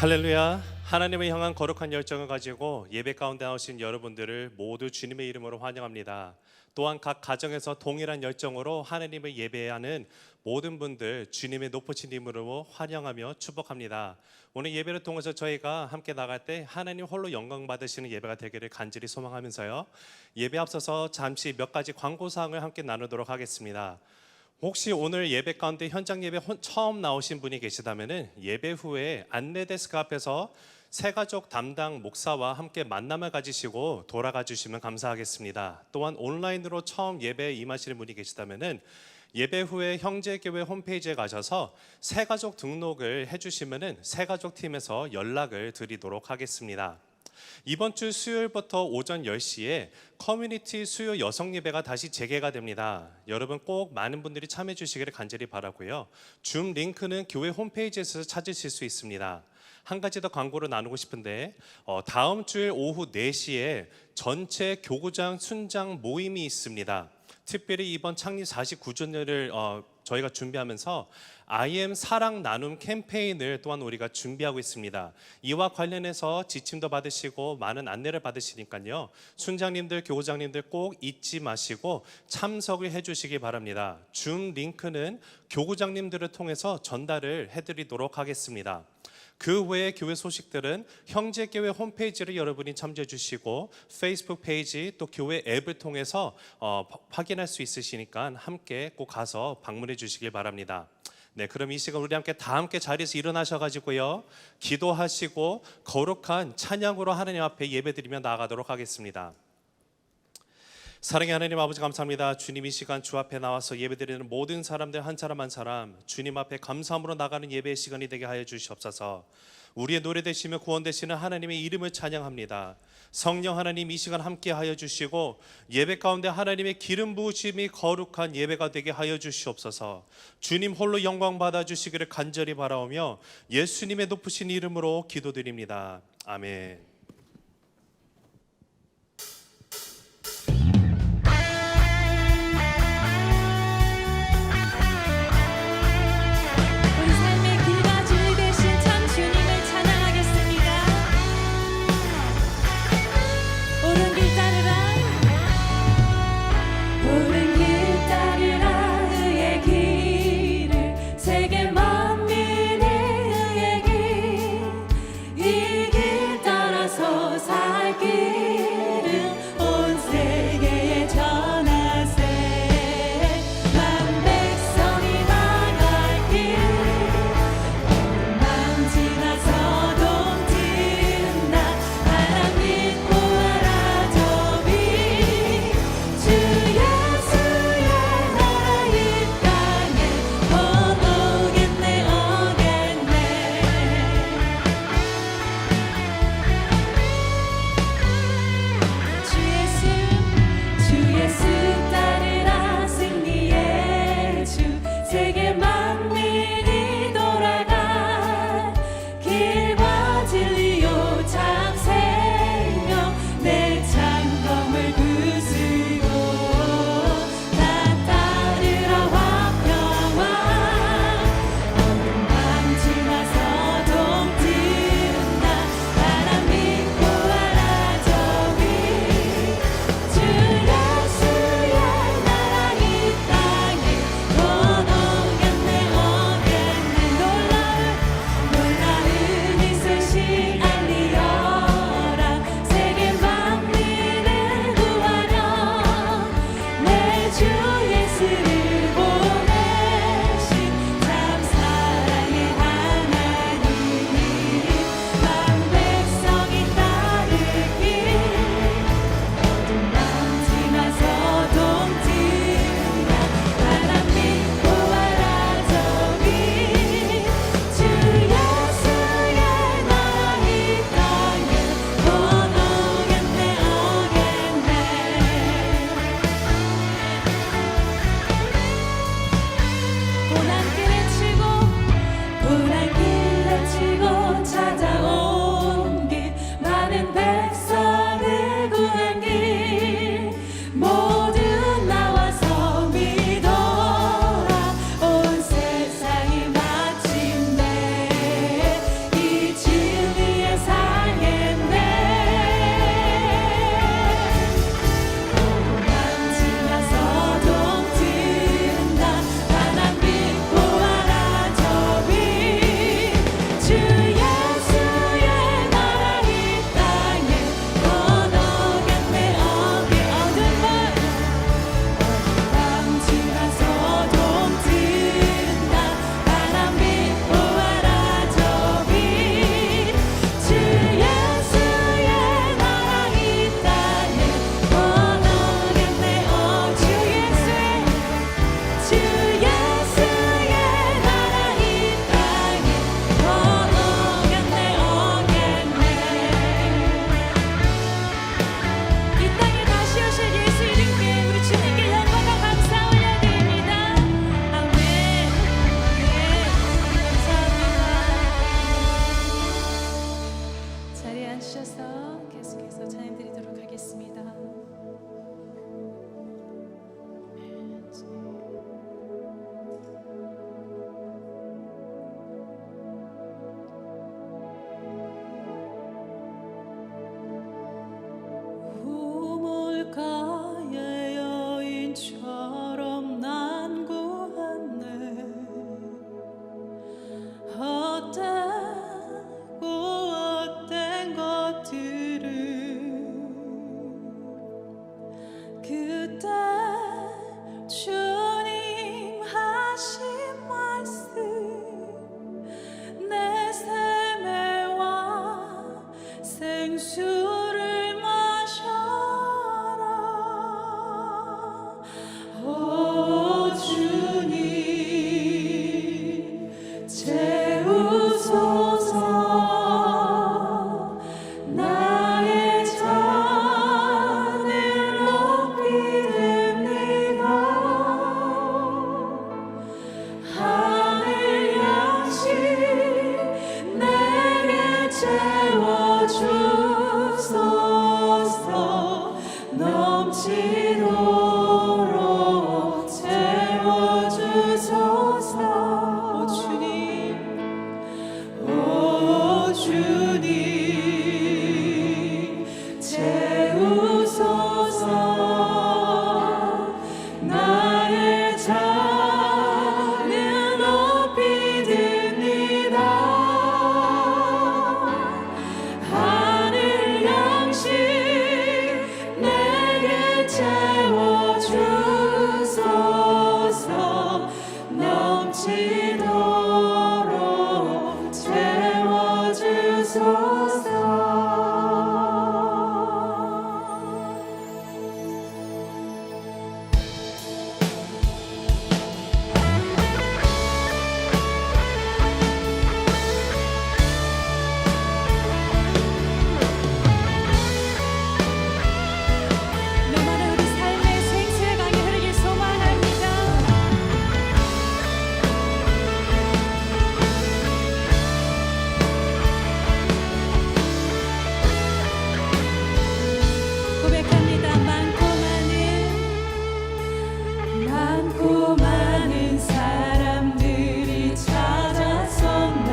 할렐루야. 하나님을 향한 거룩한 열정을 가지고 예배 가운데 나오신 여러분들을 모두 주님의 이름으로 환영합니다. 또한 각 가정에서 동일한 열정으로 하나님을 예배하는 모든 분들 주님의 높으신 이름으로 환영하며 축복합니다. 오늘 예배를 통해서 저희가 함께 나갈 때 하나님 홀로 영광 받으시는 예배가 되기를 간절히 소망하면서요, 예배 앞서서 잠시 몇 가지 광고사항을 함께 나누도록 하겠습니다. 혹시 오늘 예배 가운데 현장 예배 처음 나오신 분이 계시다면 예배 후에 안내 데스크 앞에서 새가족 담당 목사와 함께 만남을 가지시고 돌아가 주시면 감사하겠습니다. 또한 온라인으로 처음 예배에 임하시는 분이 계시다면 예배 후에 형제교회 홈페이지에 가셔서 새가족 등록을 해주시면 새가족팀에서 연락을 드리도록 하겠습니다. 이번 주 수요일부터 오전 10시에 커뮤니티 수요 여성 예배가 다시 재개가 됩니다. 여러분 꼭 많은 분들이 참여해 주시기를 간절히 바라고요. 줌 링크는 교회 홈페이지에서 찾으실 수 있습니다. 한 가지 더 광고를 나누고 싶은데 다음 주일 오후 4시에 전체 교구장 순장 모임이 있습니다. 특별히 이번 창립 49주년을 저희가 준비하면서 I am 사랑 나눔 캠페인을 또한 우리가 준비하고 있습니다. 이와 관련해서 지침도 받으시고 많은 안내를 받으시니까요, 순장님들, 교구장님들 꼭 잊지 마시고 참석을 해주시기 바랍니다. 줌 링크는 교구장님들을 통해서 전달을 해드리도록 하겠습니다. 그 외의 교회 소식들은 형제교회 홈페이지를 여러분이 참조해 주시고 페이스북 페이지 또 교회 앱을 통해서 확인할 수 있으시니까 함께 꼭 가서 방문해 주시길 바랍니다. 네, 그럼 이 시간 우리 다 함께 자리에서 일어나셔가지고요, 기도하시고 거룩한 찬양으로 하나님 앞에 예배드리며 나아가도록 하겠습니다. 사랑의 하나님 아버지, 감사합니다. 주님, 이 시간 주 앞에 나와서 예배드리는 모든 사람들 한 사람 한 사람 주님 앞에 감사함으로 나가는 예배의 시간이 되게 하여 주시옵소서. 우리의 노래 되시며 구원 되시는 하나님의 이름을 찬양합니다. 성령 하나님, 이 시간 함께 하여 주시고 예배 가운데 하나님의 기름 부으심이 거룩한 예배가 되게 하여 주시옵소서. 주님 홀로 영광 받아 주시기를 간절히 바라오며 예수님의 높으신 이름으로 기도드립니다. 아멘. 이 길 따라서 그때 주님 하신 말씀 내 샘의 왕 생수를 마셔라. 오 주님 채우소서. 나의 잔을 높이 듭니다. 하늘 양식 내게 채워주소서. 넘치도록 채워주소서. 오 주님, 오 주님 채우소서. 나의 잔을 높이 듭니다. 하늘 양식 내게 채워주소서. 넘치도록 채워주소서. 날마다 우리 삶의 생수의 강이 흐르길 소망합니다. 고백합니다. 많고 많은 사람들이 찾았었네.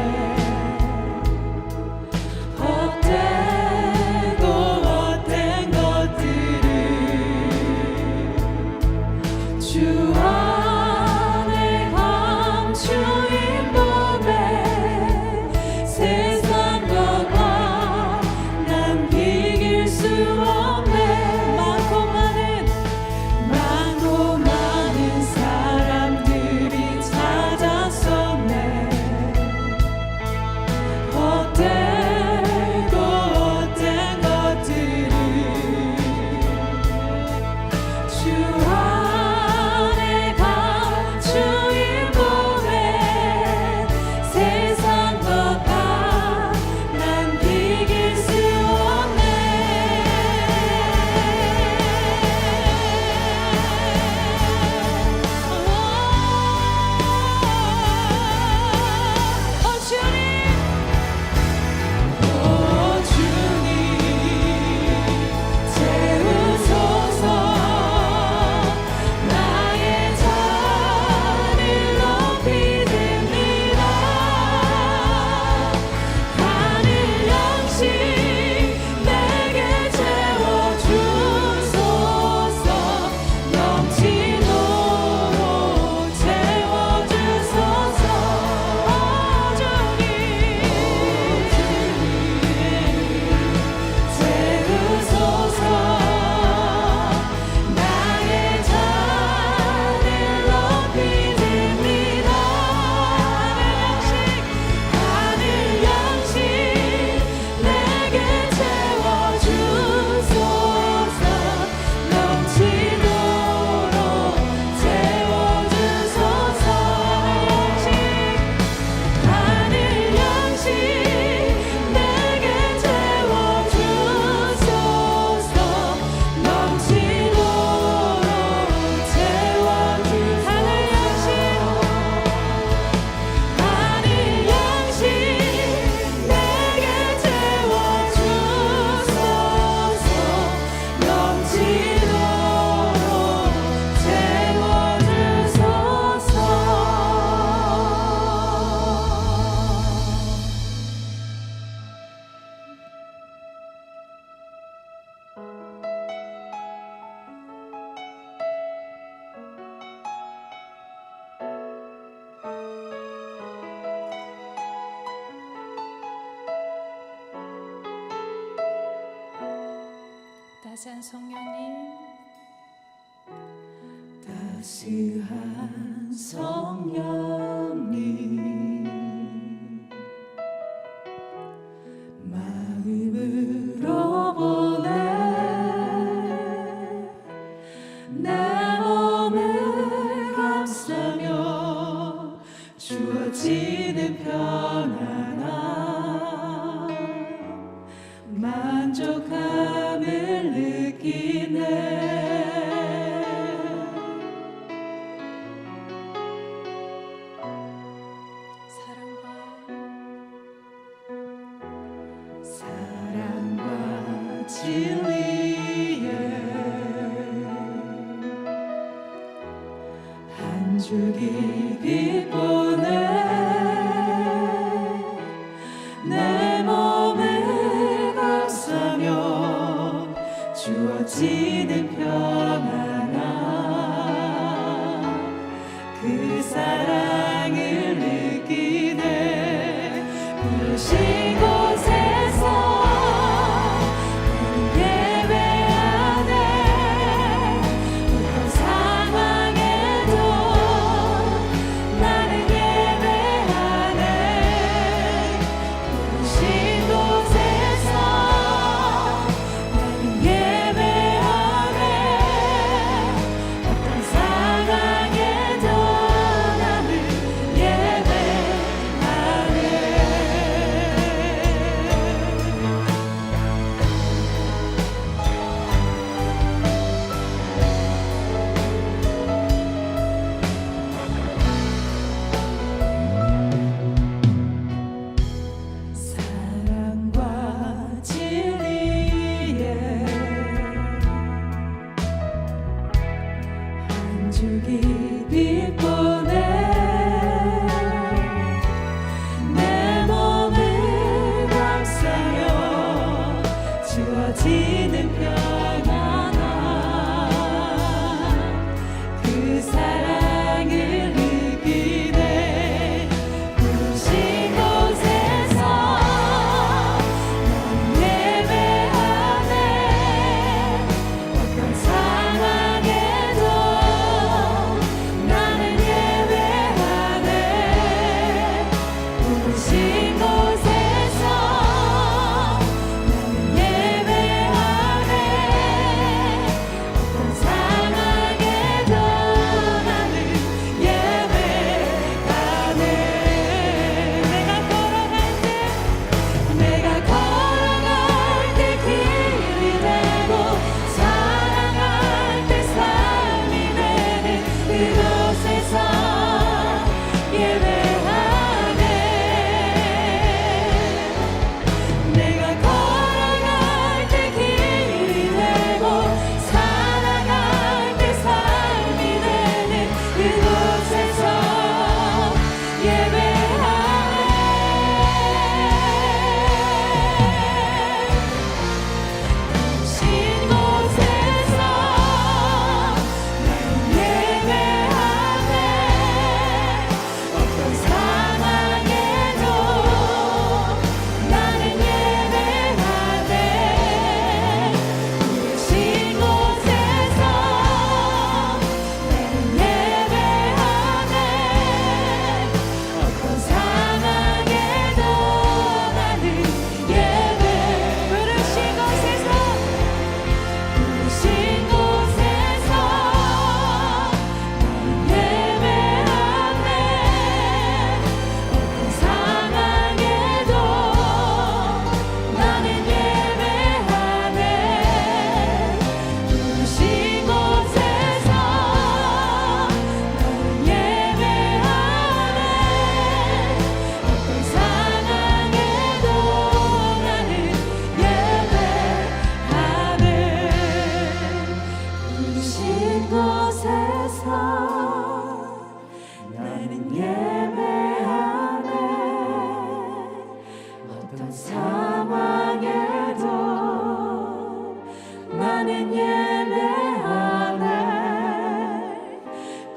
헛되고 헛된 것들을 주 안에 감추인 법에 세상 것과 난 비길 수 없네. 많고 많은 사람들이 찾았었네. 헛되고 헛된 것들을 주 안에 감추인 법에 세상 것과 난 비길 수 없네. 오 주님, 오 주님 채우소서. 나의 잔을 높이 듭니다. 하늘 양식 내게 채워주소서. 넘치도록 채워주소서. 오 주님 채우소서. 나의 잔을 높이 듭니다. 하늘 양식 내게 채워주소서. 넘치도록 채워주소서. 하늘 양식 내게 채워주소서. 넘치도록 채워주소서. 하늘 양식 내게 채워주소서. 넘치도록 다시 한 성령님 따스한 성령님 마음으로 보내 내 몸을 감싸며 주어지는 평안함 만족함을 느끼네 사랑과 진리에 한 줄기 빛 보내 내 몸을 감싸며 주어지는 평안함 그 사랑을 느끼네 부르신 곳에서 줄기 빛 보내 내 몸을 감싸며 주어지는 평안함 그 사랑을 느끼네 부르신 곳에서 넌 예배하네 어떤 상황에도 부르신 곳에서 나는 예배하네 어떤 상황에도 나는 예배하네 내가 걸어갈 때 길이 되고 사랑할 때 삶이 되는 그곳에서 예배하네 내가 걸어갈 때 길이 되고 살아갈 때 삶이 되는 그곳에서 예배하네 부르신 곳에서 나는 예배하네 어떤 상황에도 나는 예배하네 부르신 곳에서 나는 예배하네 어떤 상황에도 나는 예배 부르신 곳에서 나는 예배하네 어떤 상황에도 나는 예배하네 부르신 곳에서 나는 예배하네 어떤 상황에도 나는 예배하네 부르신 곳에서 나는 예배하네 어떤 상황에도 나는 예배하네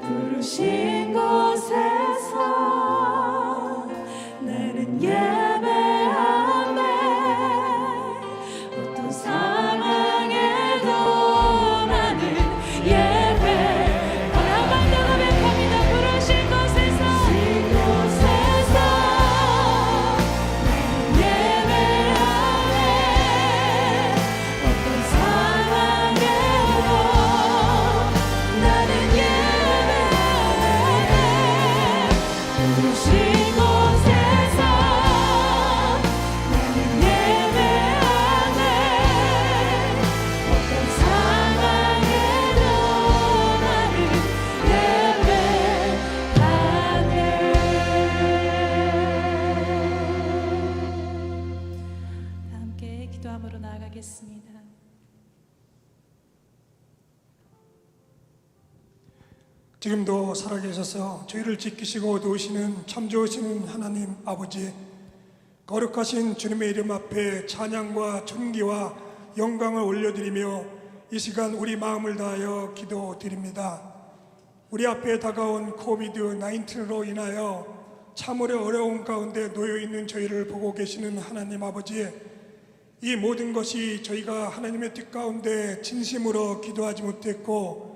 부르신 곳에서 나는 예배하네 어떤 상황에도 나는 예배하네 지금도 살아계셔서 저희를 지키시고 도우시는 참 좋으시는 하나님 아버지, 거룩하신 주님의 이름 앞에 찬양과 존귀와 영광을 올려드리며 이 시간 우리 마음을 다하여 기도드립니다. 우리 앞에 다가온 코비드-19로 인하여 참으로 어려운 가운데 놓여있는 저희를 보고 계시는 하나님 아버지, 이 모든 것이 저희가 하나님의 뜻 가운데 진심으로 기도하지 못했고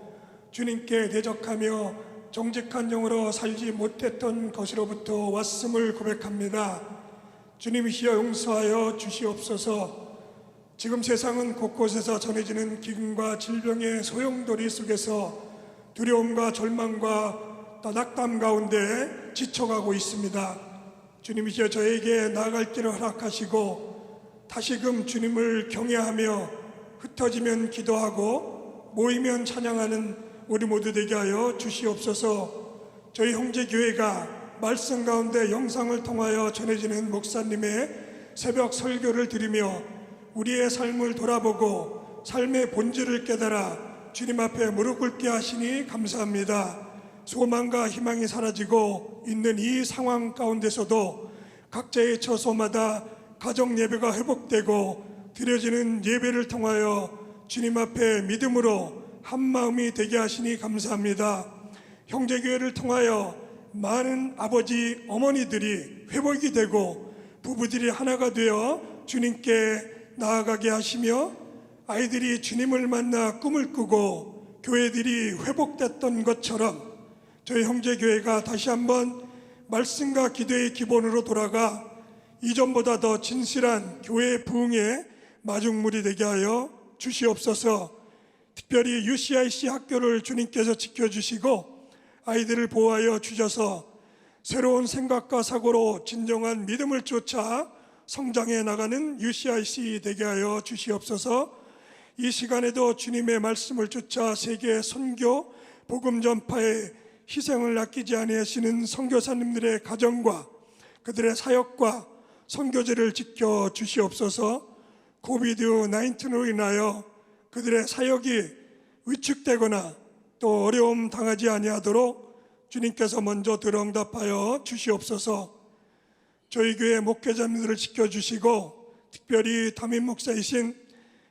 주님께 대적하며 정직한 영으로 살지 못했던 것으로부터 왔음을 고백합니다. 주님이시여 용서하여 주시옵소서. 지금 세상은 곳곳에서 전해지는 기근과 질병의 소용돌이 속에서 두려움과 절망과 또 낙담 가운데 지쳐가고 있습니다. 주님이시여 저에게 나아갈 길을 허락하시고 다시금 주님을 경외하며 흩어지면 기도하고 모이면 찬양하는 우리 모두 되게 하여 주시옵소서. 저희 형제교회가 말씀 가운데 영상을 통하여 전해지는 목사님의 새벽 설교를 들으며 우리의 삶을 돌아보고 삶의 본질을 깨달아 주님 앞에 무릎 꿇게 하시니 감사합니다. 소망과 희망이 사라지고 있는 이 상황 가운데서도 각자의 처소마다 가정 예배가 회복되고 드려지는 예배를 통하여 주님 앞에 믿음으로 한 마음이 되게 하시니 감사합니다. 형제교회를 통하여 많은 아버지, 어머니들이 회복이 되고 부부들이 하나가 되어 주님께 나아가게 하시며 아이들이 주님을 만나 꿈을 꾸고 교회들이 회복됐던 것처럼 저희 형제교회가 다시 한번 말씀과 기도의 기본으로 돌아가 이전보다 더 진실한 교회 부흥의 마중물이 되게 하여 주시옵소서. 특별히 UCIC 학교를 주님께서 지켜주시고 아이들을 보호하여 주셔서 새로운 생각과 사고로 진정한 믿음을 쫓아 성장해 나가는 UCIC 되게 하여 주시옵소서. 이 시간에도 주님의 말씀을 쫓아 세계 선교 복음 전파에 희생을 아끼지 아니하시는 선교사님들의 가정과 그들의 사역과 선교제를 지켜 주시옵소서. 코비드-19로 인하여 그들의 사역이 위축되거나 또 어려움 당하지 아니하도록 주님께서 먼저 들응답하여 주시옵소서. 저희 교회 목회자님들을 지켜주시고 특별히 담임 목사이신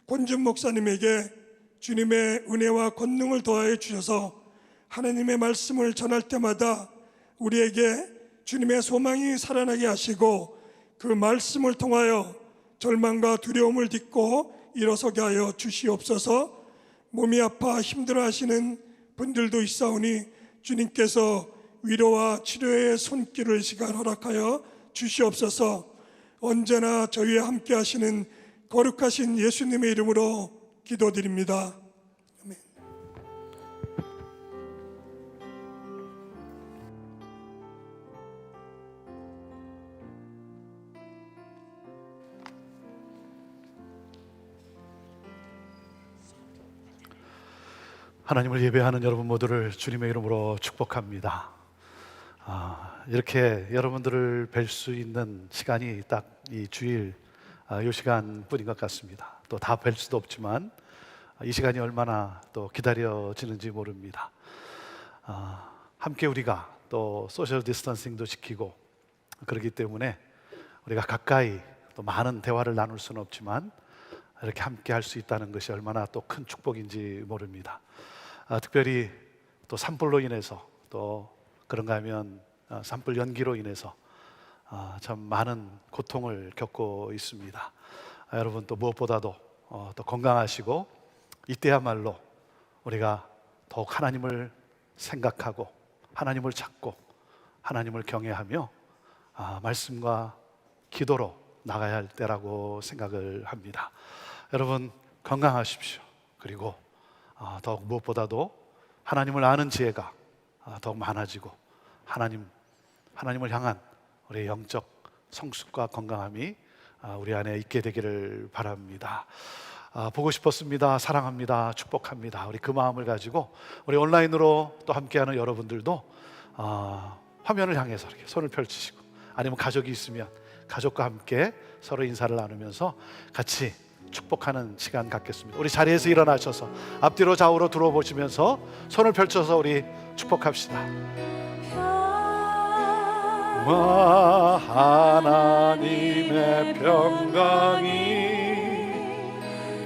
권준 목사님에게 주님의 은혜와 권능을 더하여 주셔서 하나님의 말씀을 전할 때마다 우리에게 주님의 소망이 살아나게 하시고 그 말씀을 통하여 절망과 두려움을 딛고 일어서게 하여 주시옵소서. 몸이 아파 힘들어하시는 분들도 있사오니 주님께서 위로와 치료의 손길을 시간 허락하여 주시옵소서. 언제나 저희와 함께 하시는 거룩하신 예수님의 이름으로 기도드립니다. 아멘. 하나님을 예배하는 여러분 모두를 주님의 이름으로 축복합니다. 이렇게 여러분들을 뵐 수 있는 시간이 딱 이 주일 이 시간뿐인 것 같습니다. 또 다 뵐 수도 없지만 이 시간이 얼마나 또 기다려지는지 모릅니다. 함께 우리가 또 소셜 디스턴싱도 지키고 그렇기 때문에 우리가 가까이 또 많은 대화를 나눌 수는 없지만 이렇게 함께 할 수 있다는 것이 얼마나 또 큰 축복인지 모릅니다. 특별히 또 산불로 인해서 또 그런가 하면 산불 연기로 인해서 참 많은 고통을 겪고 있습니다. 여러분 또 무엇보다도 또 건강하시고 이때야말로 우리가 더욱 하나님을 생각하고 하나님을 찾고 하나님을 경외하며 말씀과 기도로 나가야 할 때라고 생각을 합니다. 여러분 건강하십시오. 그리고 더욱 무엇보다도 하나님을 아는 지혜가 더욱 많아지고 하나님을 향한 우리의 영적 성숙과 건강함이 우리 안에 있게 되기를 바랍니다. 보고 싶었습니다. 사랑합니다. 축복합니다. 우리 그 마음을 가지고 우리 온라인으로 또 함께하는 여러분들도 화면을 향해서 이렇게 손을 펼치시고 아니면 가족이 있으면 가족과 함께 서로 인사를 나누면서 같이 축복하는 시간 갖겠습니다. 우리 자리에서 일어나셔서 앞뒤로 좌우로 들어보시면서 손을 펼쳐서 우리 축복합시다. 하나님의 평강이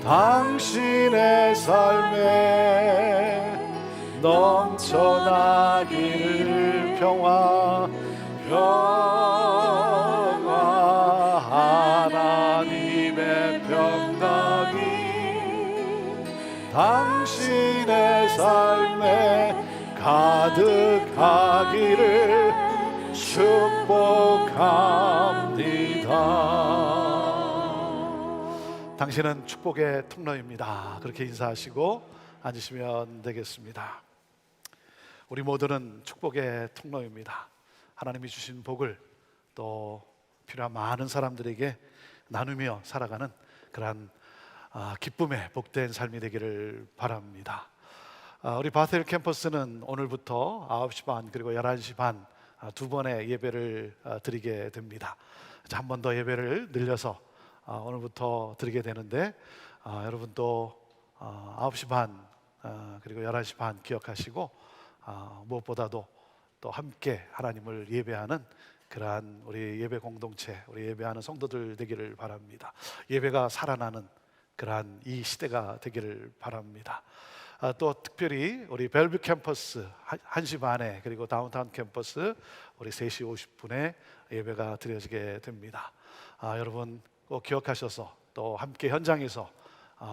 당신의 삶에 넘쳐나기를. 평화 하나님의 평강이 당신의 삶에 가득하기를 축복합니다. 당신은 축복의 통로입니다. 그렇게 인사하시고 앉으시면 되겠습니다. 우리 모두는 축복의 통로입니다. 하나님이 주신 복을 또 필요한 많은 사람들에게 나누며 살아가는 그러한 기쁨의 복된 삶이 되기를 바랍니다. 우리 바텔 캠퍼스는 오늘부터 9시 반 그리고 11시 반 두 번의 예배를 드리게 됩니다. 한 번 더 예배를 늘려서 오늘부터 드리게 되는데 여러분 또 9시 반 그리고 11시 반 기억하시고 무엇보다도 또 함께 하나님을 예배하는 그러한 우리 예배 공동체, 우리 예배하는 성도들 되기를 바랍니다. 예배가 살아나는 그러한 이 시대가 되기를 바랍니다. 또 특별히 우리 벨뷰 캠퍼스 1시 반에 그리고 다운타운 캠퍼스 우리 3시 50분에 예배가 드려지게 됩니다. 여러분 꼭 기억하셔서 또 함께 현장에서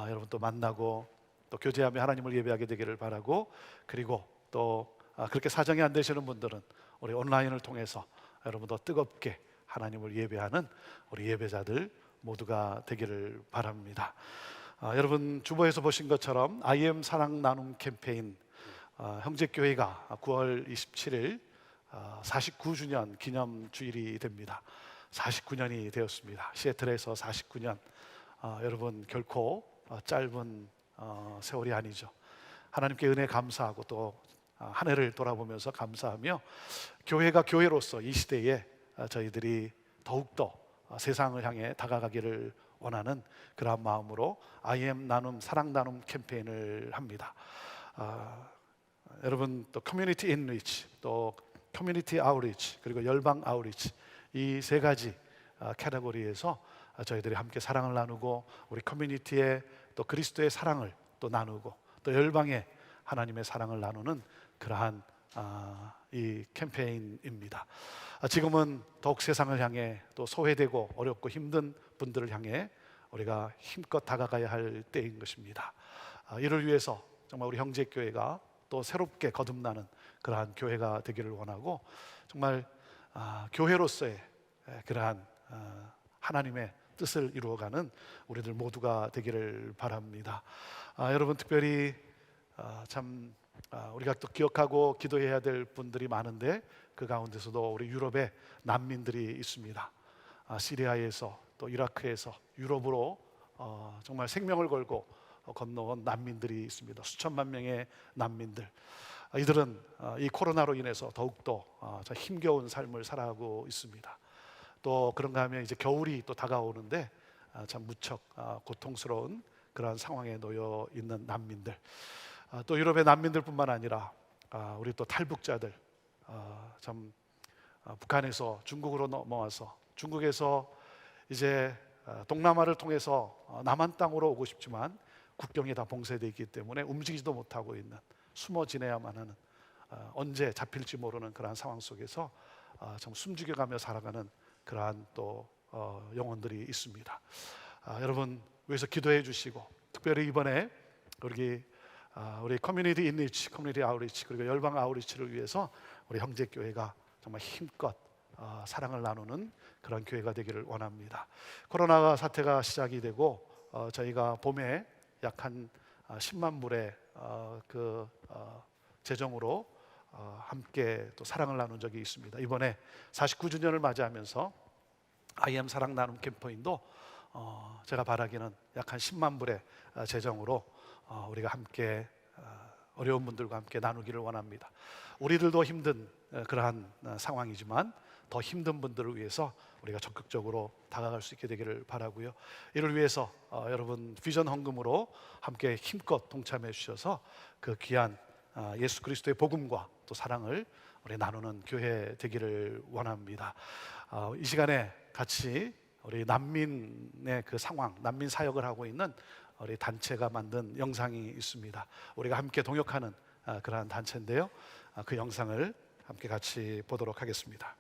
여러분 또 만나고 또 교제하며 하나님을 예배하게 되기를 바라고, 그리고 또 그렇게 사정이 안 되시는 분들은 우리 온라인을 통해서 여러분도 뜨겁게 하나님을 예배하는 우리 예배자들 모두가 되기를 바랍니다. 여러분 주보에서 보신 것처럼 I am 사랑 나눔 캠페인 형제교회가 9월 27일 49주년 기념주일이 됩니다. 49년이 되었습니다. 시애틀에서 49년. 여러분 결코 짧은 세월이 아니죠. 하나님께 은혜 감사하고 또 한 해를 돌아보면서 감사하며 교회가 교회로서 이 시대에 저희들이 더욱더 세상을 향해 다가가기를 원하는 그러한 마음으로 I am 나눔 사랑 나눔 캠페인을 합니다. 여러분 또 커뮤니티 인리치, 또 커뮤니티 아웃리치, 그리고 열방 아웃리치, 이 세 가지 카테고리에서 저희들이 함께 사랑을 나누고 우리 커뮤니티에 또 그리스도의 사랑을 또 나누고 또 열방에 하나님의 사랑을 나누는 그러한 이 캠페인입니다. 지금은 더욱 세상을 향해 또 소외되고 어렵고 힘든 분들을 향해 우리가 힘껏 다가가야 할 때인 것입니다. 이를 위해서 정말 우리 형제교회가 또 새롭게 거듭나는 그러한 교회가 되기를 원하고, 정말 교회로서의 그러한 하나님의 뜻을 이루어가는 우리들 모두가 되기를 바랍니다. 여러분 특별히 참 우리가 또 기억하고 기도해야 될 분들이 많은데 그 가운데서도 우리 유럽에 난민들이 있습니다. 시리아에서 또 이라크에서 유럽으로 정말 생명을 걸고 건너온 난민들이 있습니다. 수천만 명의 난민들. 이들은 이 코로나로 인해서 더욱더 힘겨운 삶을 살아가고 있습니다. 또 그런가 하면 이제 겨울이 또 다가오는데 참 무척 고통스러운 그러한 상황에 놓여 있는 난민들. 또 유럽의 난민들뿐만 아니라 우리 또 탈북자들, 참 북한에서 중국으로 넘어와서 중국에서 이제 동남아를 통해서 남한 땅으로 오고 싶지만 국경이 다 봉쇄되어 있기 때문에 움직이지도 못하고 있는, 숨어 지내야만 하는, 언제 잡힐지 모르는 그러한 상황 속에서 참 숨죽여가며 살아가는 그러한 또 영혼들이 있습니다. 여러분 위해서 기도해 주시고, 특별히 이번에 우리 커뮤니티 인리치, 커뮤니티 아웃리치, 그리고 열방 아웃리치를 위해서 우리 형제교회가 정말 힘껏 사랑을 나누는 그런 교회가 되기를 원합니다. 코로나 사태가 시작이 되고 저희가 봄에 약 한 10만 불의 그 재정으로 함께 또 사랑을 나눈 적이 있습니다. 이번에 49주년을 맞이하면서 I am 사랑 나눔 캠페인도 제가 바라기는 약 한 10만 불의 재정으로 우리가 함께 어려운 분들과 함께 나누기를 원합니다. 우리들도 힘든 그러한 상황이지만 더 힘든 분들을 위해서 우리가 적극적으로 다가갈 수 있게 되기를 바라고요. 이를 위해서 여러분 비전 헌금으로 함께 힘껏 동참해 주셔서 그 귀한 예수 그리스도의 복음과 또 사랑을 우리 나누는 교회 되기를 원합니다. 이 시간에 같이 우리 난민의 그 상황, 난민 사역을 하고 있는 우리 단체가 만든 영상이 있습니다. 우리가 함께 동역하는 그러한 단체인데요. 그 영상을 함께 같이 보도록 하겠습니다.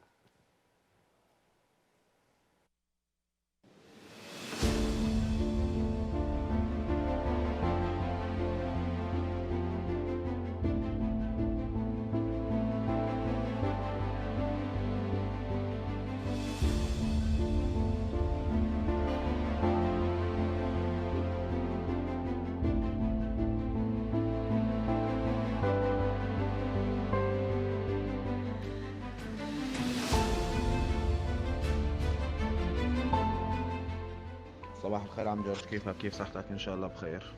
صباح الخير عم جورج، كيفك؟ كيف صحتك؟ ان شاء الله بخير.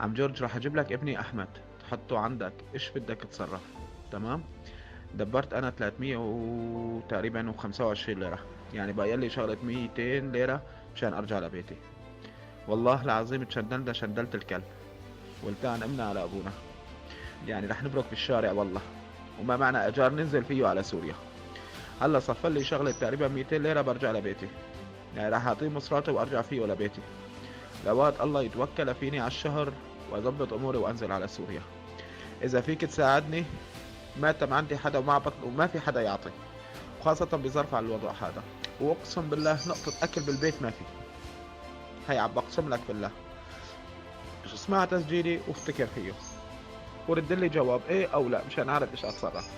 عم جورج راح اجيب لك ابني احمد تحطه عندك، ايش بدك تتصرف؟ تمام. دبرت انا 300 وتقريبا و25 ليره، يعني بقى لي شغله 200 ليره مشان ارجع لبيتي. والله العظيم تشندلنا شندلت الكلب ولتان امنا على ابونا، يعني رح نبرك في الشارع والله، وما معنى اجار ننزل فيه على سوريا. هلا صفر لي شغله تقريبا 200 ليره برجع لبيتي، يعني راح اعطيه مصراتي وارجع فيه لبيتي. لواد الله يتوكل فيني على الشهر واضبط اموري وانزل على سوريا. اذا فيك تساعدني، ماتم عندي حدا وما بطل وما في حدا يعطي، وخاصة بظرف على الوضع هذا، واقسم بالله نقطة اكل بالبيت ما في. هي عم بقسم لك بالله. اسمع تسجيلي وافتكر فيه ورد لي جواب ايه او لا مشان اعرف ايش اتصرف.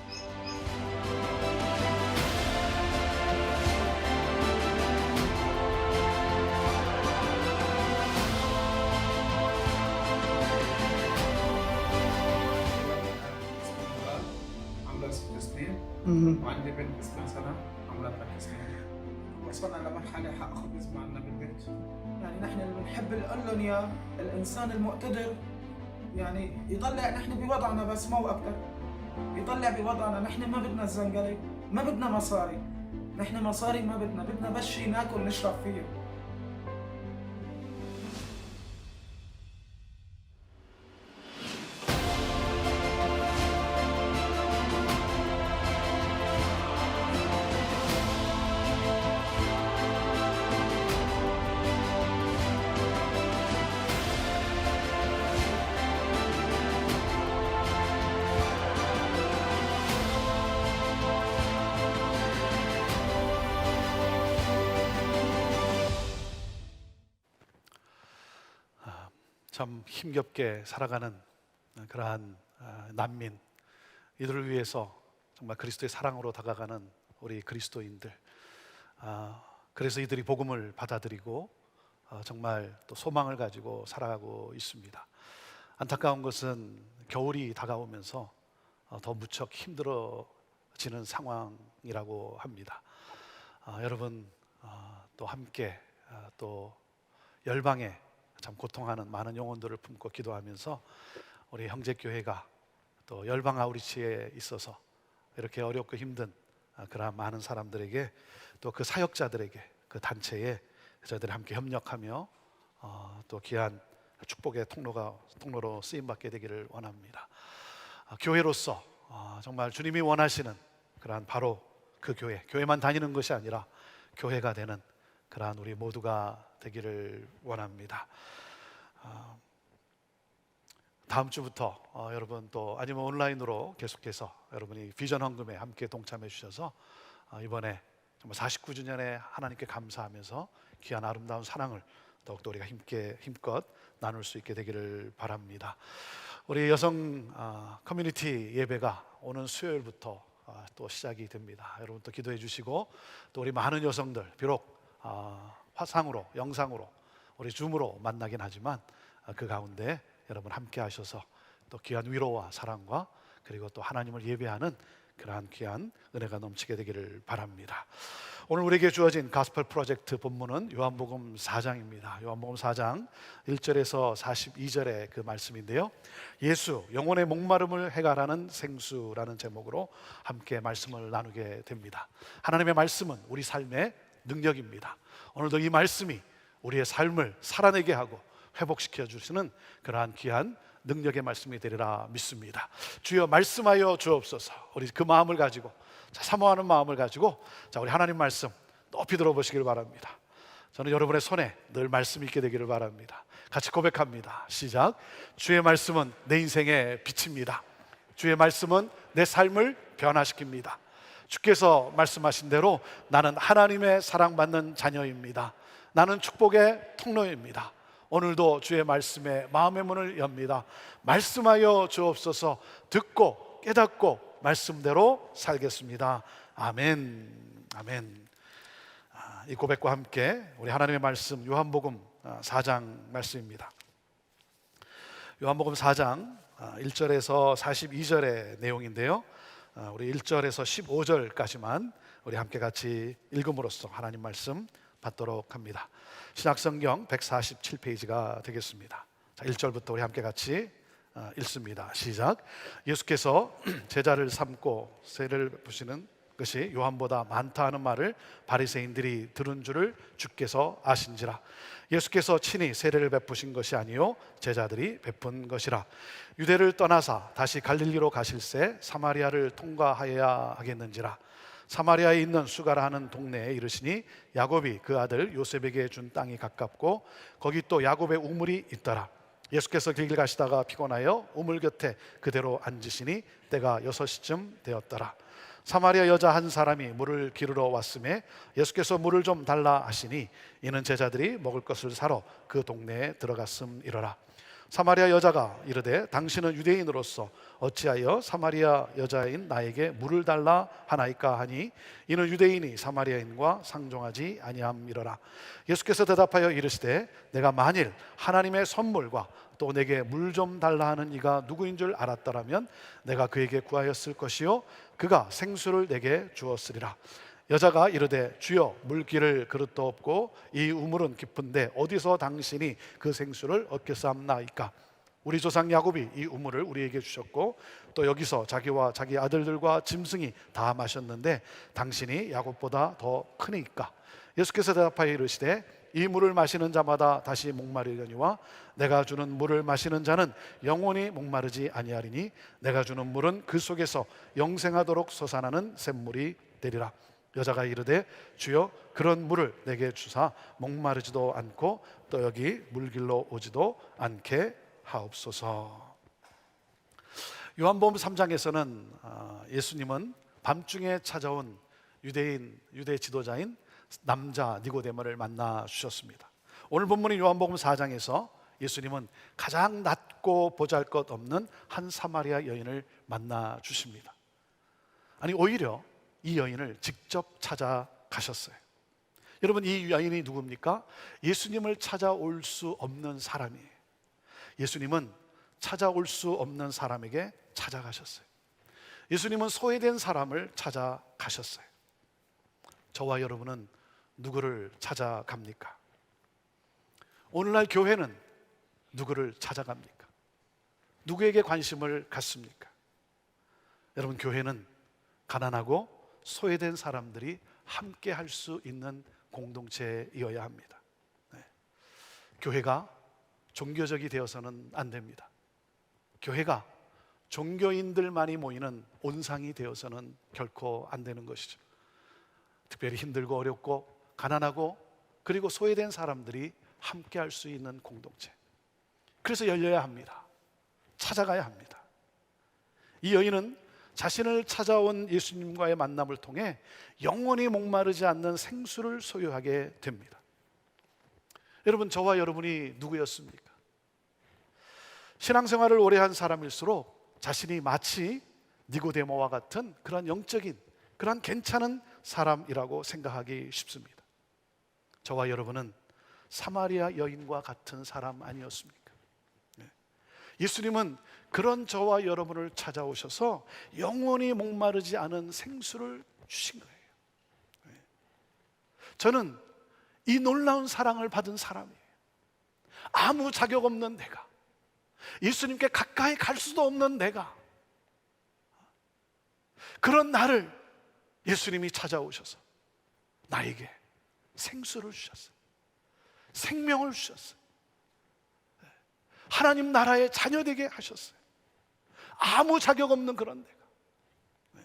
عمرها 6 سنين وعندي بنت اسمها سنة عمرها 3 سنين. وصلنا لمرحلة حأخذ اسم عنا بالبيت. يعني نحن اللي بنحب نقول لهم يا الانسان المقتدر يعني يطلع نحن بوضعنا بس مو اكثر، يطلع بوضعنا. نحن ما بدنا الزنقلة، ما بدنا مصاري، نحن مصاري ما بدنا بس شي ناكل نشرب فيه. 참 힘겹게 살아가는 그러한 난민, 이들을 위해서 정말 그리스도의 사랑으로 다가가는 우리 그리스도인들, 그래서 이들이 복음을 받아들이고 정말 또 소망을 가지고 살아가고 있습니다. 안타까운 것은 겨울이 다가오면서 더 무척 힘들어지는 상황이라고 합니다. 여러분 또 함께 또 열방에 참 고통하는 많은 영혼들을 품고 기도하면서 우리 형제교회가 또 열방 아우리치에 있어서 이렇게 어렵고 힘든 그러한 많은 사람들에게 또 그 사역자들에게 그 단체에 저희들이 함께 협력하며 또 귀한 축복의 통로로 쓰임받게 되기를 원합니다. 교회로서 정말 주님이 원하시는 그러한 바로 그 교회만 다니는 것이 아니라 교회가 되는 그러한 우리 모두가 되기를 원합니다. 다음 주부터 여러분 또 아니면 온라인으로 계속해서 여러분이 비전 헌금에 함께 동참해 주셔서 이번에 정말 49주년에 하나님께 감사하면서 귀한 아름다운 사랑을 더욱더 우리가 힘껏 나눌 수 있게 되기를 바랍니다. 우리 여성 커뮤니티 예배가 오는 수요일부터 또 시작이 됩니다. 여러분 또 기도해 주시고 또 우리 많은 여성들 비록 화상으로 영상으로 우리 줌으로 만나긴 하지만 그 가운데 여러분 함께 하셔서 또 귀한 위로와 사랑과 그리고 또 하나님을 예배하는 그러한 귀한 은혜가 넘치게 되기를 바랍니다. 오늘 우리에게 주어진 가스펠 프로젝트 본문은 요한복음 4장입니다. 요한복음 4장 1절에서 42절의 그 말씀인데요. 예수, 영혼의 목마름을 해결하는 생수라는 제목으로 함께 말씀을 나누게 됩니다. 하나님의 말씀은 우리 삶의 능력입니다. 오늘도 이 말씀이 우리의 삶을 살아내게 하고 회복시켜 주시는 그러한 귀한 능력의 말씀이 되리라 믿습니다. 주여 말씀하여 주옵소서. 우리 그 마음을 가지고, 사모하는 마음을 가지고, 우리 하나님 말씀 높이 들어보시길 바랍니다. 저는 여러분의 손에 늘 말씀이 있게 되기를 바랍니다. 같이 고백합니다. 시작. 주의 말씀은 내 인생의 빛입니다. 주의 말씀은 내 삶을 변화시킵니다. 주께서 말씀하신 대로 나는 하나님의 사랑받는 자녀입니다. 나는 축복의 통로입니다. 오늘도 주의 말씀에 마음의 문을 엽니다. 말씀하여 주옵소서. 듣고 깨닫고 말씀대로 살겠습니다. 아멘. 아멘. 이 고백과 함께 우리 하나님의 말씀 요한복음 4장 말씀입니다. 요한복음 4장 1절에서 42절의 내용인데요. 우리 1절에서 15절까지만 우리 함께 같이 읽음으로써 하나님 말씀 받도록 합니다. 신약성경 147페이지가 되겠습니다. 1절부터 우리 함께 같이 읽습니다. 시작. 예수께서 제자를 삼고 세례를 베푸시는 것이 요한보다 많다 하는 말을 바리새인들이 들은 줄을 주께서 아신지라. 예수께서 친히 세례를 베푸신 것이 아니요 제자들이 베푼 것이라. 유대를 떠나사 다시 갈릴리로 가실새 사마리아를 통과하여야 하겠는지라. 사마리아에 있는 수가라 하는 동네에 이르시니 야곱이 그 아들 요셉에게 준 땅이 가깝고 거기 또 야곱의 우물이 있더라. 예수께서 길 가시다가 피곤하여 우물 곁에 그대로 앉으시니 때가 6시쯤 되었더라. 사마리아 여자 한 사람이 물을 기르러 왔음에 예수께서 물을 좀 달라 하시니 이는 제자들이 먹을 것을 사러 그 동네에 들어갔음이러라. 사마리아 여자가 이르되 당신은 유대인으로서 어찌하여 사마리아 여자인 나에게 물을 달라 하나이까 하니 이는 유대인이 사마리아인과 상종하지 아니함이러라. 예수께서 대답하여 이르시되 내가 만일 하나님의 선물과 또 내게 물 좀 달라 하는 이가 누구인 줄 알았더라면 내가 그에게 구하였을 것이요 그가 생수를 내게 주었으리라. 여자가 이르되 주여 물기를 그릇도 없고 이 우물은 깊은데 어디서 당신이 그 생수를 얻겠사옵나이까. 우리 조상 야곱이 이 우물을 우리에게 주셨고 또 여기서 자기와 자기 아들들과 짐승이 다 마셨는데 당신이 야곱보다 더 크니까. 예수께서 대답하여 이르시되 이 물을 마시는 자마다 다시 목마르려니와 내가 주는 물을 마시는 자는 영원히 목마르지 아니하리니 내가 주는 물은 그 속에서 영생하도록 솟아나는 샘물이 되리라. 여자가 이르되 주여 그런 물을 내게 주사 목마르지도 않고 또 여기 물길로 오지도 않게 하옵소서. 요한복음 3장에서는 예수님은 밤중에 찾아온 유대 지도자인 남자 니고데모를 만나 주셨습니다. 오늘 본문인 요한복음 4장에서 예수님은 가장 낮고 보잘것없는 한 사마리아 여인을 만나 주십니다. 아니 오히려 이 여인을 직접 찾아가셨어요. 여러분 이 여인이 누굽니까? 예수님을 찾아올 수 없는 사람이에요. 예수님은 찾아올 수 없는 사람에게 찾아가셨어요. 예수님은 소외된 사람을 찾아가셨어요. 저와 여러분은 누구를 찾아갑니까? 오늘날 교회는 누구를 찾아갑니까? 누구에게 관심을 갖습니까? 여러분 교회는 가난하고 소외된 사람들이 함께 할 수 있는 공동체이어야 합니다. 교회가 종교적이 되어서는 안 됩니다. 교회가 종교인들만이 모이는 온상이 되어서는 결코 안 되는 것이죠. 특별히 힘들고 어렵고 가난하고 그리고 소외된 사람들이 함께 할 수 있는 공동체. 그래서 열려야 합니다. 찾아가야 합니다. 이 여인은 자신을 찾아온 예수님과의 만남을 통해 영원히 목마르지 않는 생수를 소유하게 됩니다. 여러분 저와 여러분이 누구였습니까? 신앙생활을 오래 한 사람일수록 자신이 마치 니고데모와 같은 그런 영적인 그런 괜찮은 사람이라고 생각하기 쉽습니다. 저와 여러분은 사마리아 여인과 같은 사람 아니었습니까? 예수님은 그런 저와 여러분을 찾아오셔서 영원히 목마르지 않은 생수를 주신 거예요. 저는 이 놀라운 사랑을 받은 사람이에요. 아무 자격 없는 내가, 예수님께 가까이 갈 수도 없는 내가, 그런 나를 예수님이 찾아오셔서 나에게 생수를 주셨어요. 생명을 주셨어요. 하나님 나라의 자녀 되게 하셨어요. 아무 자격 없는 그런 내가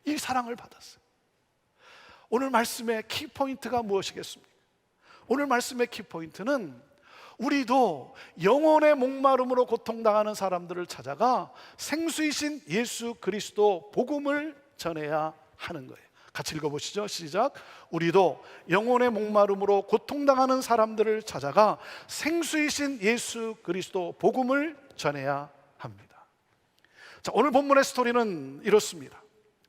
이 사랑을 받았어요. 오늘 말씀의 키포인트가 무엇이겠습니까? 오늘 말씀의 키포인트는 우리도 영혼의 목마름으로 고통당하는 사람들을 찾아가 생수이신 예수 그리스도 복음을 전해야 하는 거예요. 같이 읽어보시죠. 시작. 우리도 영혼의 목마름으로 고통당하는 사람들을 찾아가 생수이신 예수 그리스도 복음을 전해야 합니다. 자, 오늘 본문의 스토리는 이렇습니다.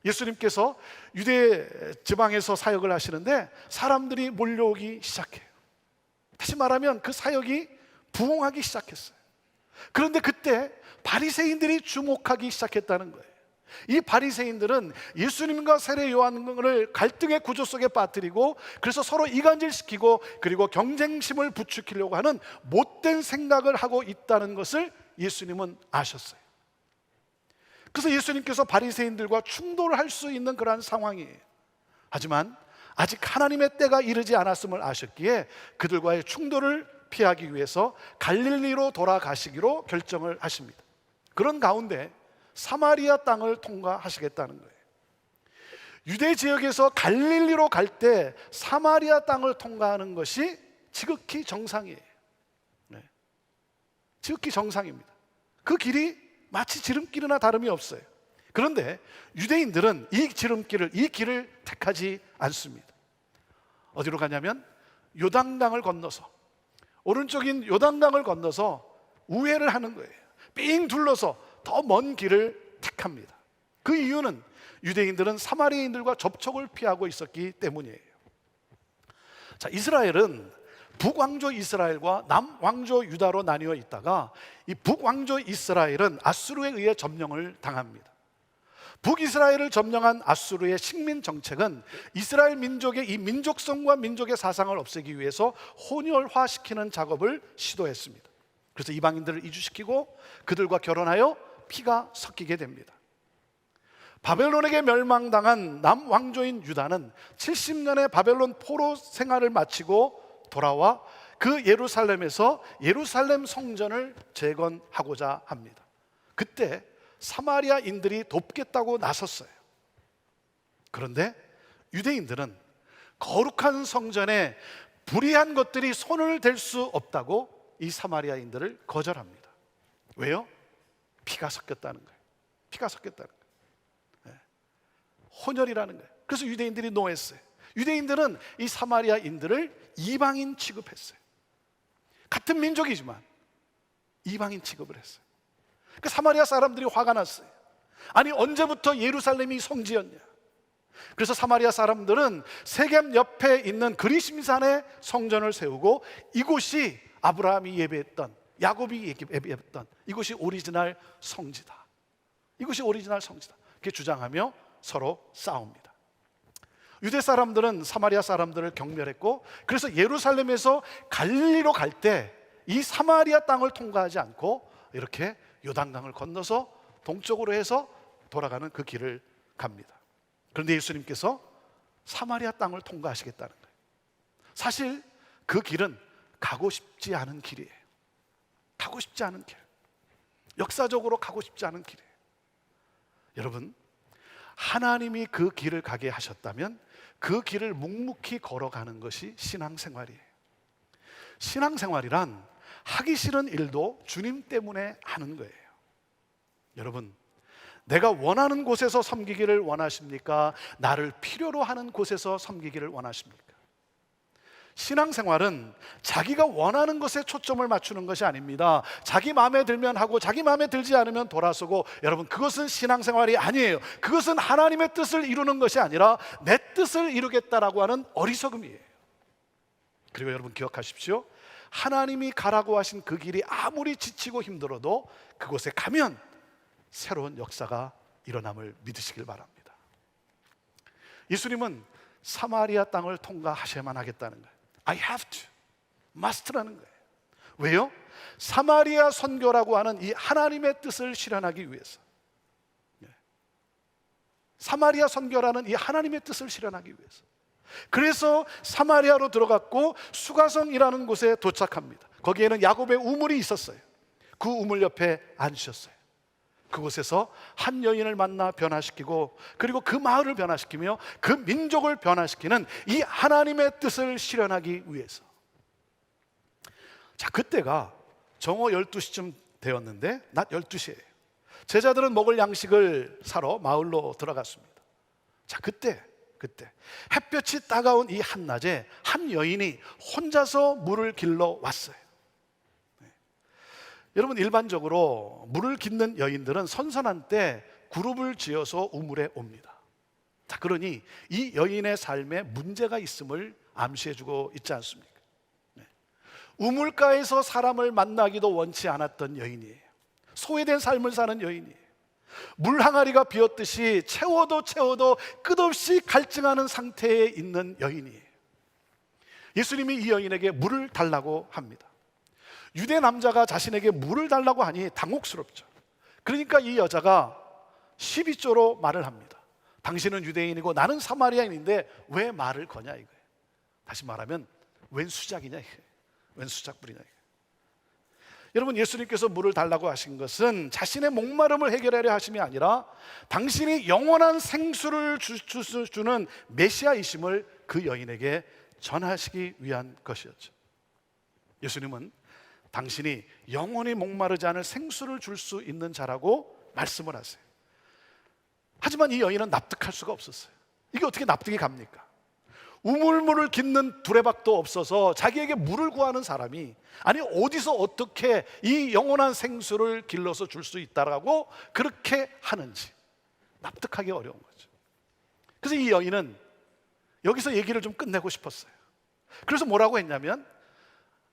예수님께서 유대 지방에서 사역을 하시는데 사람들이 몰려오기 시작해요. 다시 말하면 그 사역이 부흥하기 시작했어요. 그런데 그때 바리새인들이 주목하기 시작했다는 거예요. 이 바리새인들은 예수님과 세례 요한을 갈등의 구조 속에 빠뜨리고 그래서 서로 이간질시키고 그리고 경쟁심을 부추기려고 하는 못된 생각을 하고 있다는 것을 예수님은 아셨어요. 그래서 예수님께서 바리새인들과 충돌을 할 수 있는 그러한 상황이에요. 하지만 아직 하나님의 때가 이르지 않았음을 아셨기에 그들과의 충돌을 피하기 위해서 갈릴리로 돌아가시기로 결정을 하십니다. 그런 가운데 사마리아 땅을 통과하시겠다는 거예요. 유대 지역에서 갈릴리로 갈 때 사마리아 땅을 통과하는 것이 지극히 정상이에요. 지극히 정상입니다. 그 길이 마치 지름길이나 다름이 없어요. 그런데 유대인들은 이 지름길을, 이 길을 택하지 않습니다. 어디로 가냐면 요단강을 건너서, 오른쪽인 요단강을 건너서 우회를 하는 거예요. 삥 둘러서 더 먼 길을 택합니다. 그 이유는 유대인들은 사마리아인들과 접촉을 피하고 있었기 때문이에요. 자, 이스라엘은 북왕조 이스라엘과 남왕조 유다로 나뉘어 있다가 이 북왕조 이스라엘은 아수르에 의해 점령을 당합니다. 북이스라엘을 점령한 아수르의 식민 정책은 이스라엘 민족의 이 민족성과 민족의 사상을 없애기 위해서 혼혈화시키는 작업을 시도했습니다. 그래서 이방인들을 이주시키고 그들과 결혼하여 피가 섞이게 됩니다. 바벨론에게 멸망당한 남왕조인 유다는 70년의 바벨론 포로 생활을 마치고 돌아와 그 예루살렘에서 예루살렘 성전을 재건하고자 합니다. 그때 사마리아인들이 돕겠다고 나섰어요. 그런데 유대인들은 거룩한 성전에 불의한 것들이 손을 댈 수 없다고 이 사마리아인들을 거절합니다. 왜요? 피가 섞였다는 거예요. 피가 섞였다는 거예요. 혼혈이라는 거예요. 그래서 유대인들이 노했어요. 유대인들은 이 사마리아인들을 이방인 취급했어요. 같은 민족이지만 이방인 취급을 했어요. 그 사마리아 사람들이 화가 났어요. 아니 언제부터 예루살렘이 성지였냐. 그래서 사마리아 사람들은 세겜 옆에 있는 그리심산에 성전을 세우고 이곳이 아브라함이 예배했던, 야곱이 예배했던 이곳이 오리지널 성지다. 이곳이 오리지널 성지다. 이렇게 주장하며 서로 싸웁니다. 유대 사람들은 사마리아 사람들을 경멸했고 그래서 예루살렘에서 갈릴리로 갈 때 이 사마리아 땅을 통과하지 않고 이렇게 요단강을 건너서 동쪽으로 해서 돌아가는 그 길을 갑니다. 그런데 예수님께서 사마리아 땅을 통과하시겠다는 거예요. 사실 그 길은 가고 싶지 않은 길이에요. 가고 싶지 않은 길, 역사적으로 가고 싶지 않은 길이에요. 여러분, 하나님이 그 길을 가게 하셨다면 그 길을 묵묵히 걸어가는 것이 신앙생활이에요. 신앙생활이란 하기 싫은 일도 주님 때문에 하는 거예요. 여러분, 내가 원하는 곳에서 섬기기를 원하십니까? 나를 필요로 하는 곳에서 섬기기를 원하십니까? 신앙생활은 자기가 원하는 것에 초점을 맞추는 것이 아닙니다. 자기 마음에 들면 하고 자기 마음에 들지 않으면 돌아서고, 여러분 그것은 신앙생활이 아니에요. 그것은 하나님의 뜻을 이루는 것이 아니라 내 뜻을 이루겠다라고 하는 어리석음이에요. 그리고 여러분 기억하십시오. 하나님이 가라고 하신 그 길이 아무리 지치고 힘들어도 그곳에 가면 새로운 역사가 일어남을 믿으시길 바랍니다. 예수님은 사마리아 땅을 통과하셔야만 하겠다는 거예요. I have to, must라는 거예요. 왜요? 사마리아 선교라고 하는 이 하나님의 뜻을 실현하기 위해서, 사마리아 선교라는 이 하나님의 뜻을 실현하기 위해서. 그래서 사마리아로 들어갔고 수가성이라는 곳에 도착합니다. 거기에는 야곱의 우물이 있었어요. 그 우물 옆에 앉으셨어요. 그곳에서 한 여인을 만나 변화시키고, 그리고 그 마을을 변화시키며 그 민족을 변화시키는 이 하나님의 뜻을 실현하기 위해서. 자, 그때가 정오 12시쯤 되었는데 낮 12시예요. 제자들은 먹을 양식을 사러 마을로 들어갔습니다. 자, 그때 햇볕이 따가운 이 한낮에 한 여인이 혼자서 물을 길러 왔어요. 여러분, 일반적으로 물을 깃는 여인들은 선선한 때 그룹을 지어서 우물에 옵니다. 자, 그러니 이 여인의 삶에 문제가 있음을 암시해주고 있지 않습니까? 우물가에서 사람을 만나기도 원치 않았던 여인이에요. 소외된 삶을 사는 여인이에요. 물 항아리가 비었듯이 채워도 끝없이 갈증하는 상태에 있는 여인이에요. 예수님이 이 여인에게 물을 달라고 합니다. 유대 남자가 자신에게 물을 달라고 하니 당혹스럽죠. 그러니까 이 여자가 12조로 말을 합니다. 당신은 유대인이고 나는 사마리아인인데 왜 말을 거냐 이거예요. 다시 말하면 웬 수작이냐 이거예요. 웬 수작부리냐 이거예요. 여러분, 예수님께서 물을 달라고 하신 것은 자신의 목마름을 해결하려 하심이 아니라 당신이 영원한 생수를 주는 메시아이심을 그 여인에게 전하시기 위한 것이었죠. 예수님은 당신이 영원히 목마르지 않을 생수를 줄 수 있는 자라고 말씀을 하세요. 하지만 이 여인은 납득할 수가 없었어요. 이게 어떻게 납득이 갑니까? 우물물을 깃는 두레박도 없어서 자기에게 물을 구하는 사람이, 아니 어디서 어떻게 이 영원한 생수를 길러서 줄 수 있다라고 그렇게 하는지 납득하기 어려운 거죠. 그래서 이 여인은 여기서 얘기를 좀 끝내고 싶었어요. 그래서 뭐라고 했냐면,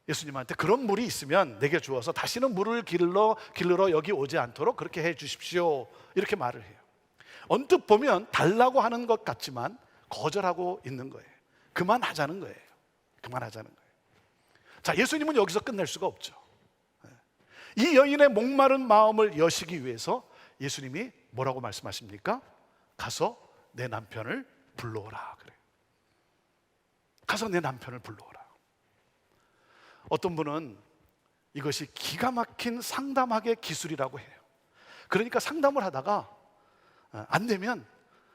예수님한테 그런 물이 있으면 내게 주어서 다시는 물을 길러 여기 오지 않도록 그렇게 해 주십시오, 이렇게 말을 해요. 언뜻 보면 달라고 하는 것 같지만 거절하고 있는 거예요. 그만하자는 거예요. 자, 예수님은 여기서 끝낼 수가 없죠. 이 여인의 목마른 마음을 여시기 위해서 예수님이 뭐라고 말씀하십니까? 가서 내 남편을 불러오라 그래요. 가서 내 남편을 불러오라. 어떤 분은 이것이 기가 막힌 상담학의 기술이라고 해요. 그러니까 상담을 하다가 안 되면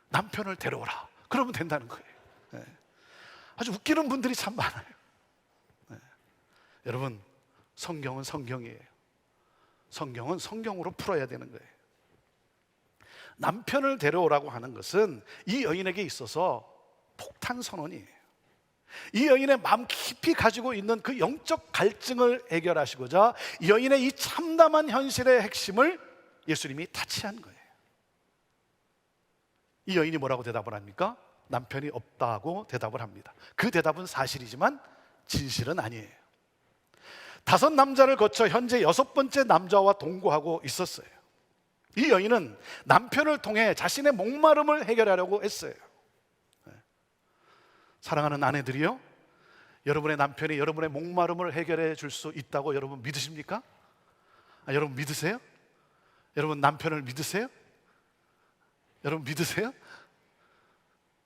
남편을 데려오라, 그러면 된다는 거예요. 아주 웃기는 분들이 참 많아요. 여러분, 성경은 성경이에요. 성경은 성경으로 풀어야 되는 거예요. 남편을 데려오라고 하는 것은 이 여인에게 있어서 폭탄 선언이에요. 이 여인의 마음 깊이 가지고 있는 그 영적 갈증을 해결하시고자 이 여인의 이 참담한 현실의 핵심을 예수님이 타치한 거예요. 이 여인이 뭐라고 대답을 합니까? 남편이 없다고 대답을 합니다. 그 대답은 사실이지만 진실은 아니에요. 5 남자를 거쳐 현재 6번째 남자와 동거하고 있었어요. 이 여인은 남편을 통해 자신의 목마름을 해결하려고 했어요. 사랑하는 아내들이요, 여러분의 남편이 여러분의 목마름을 해결해 줄 수 있다고 여러분 믿으십니까? 여러분 믿으세요? 여러분 남편을 믿으세요? 여러분 믿으세요?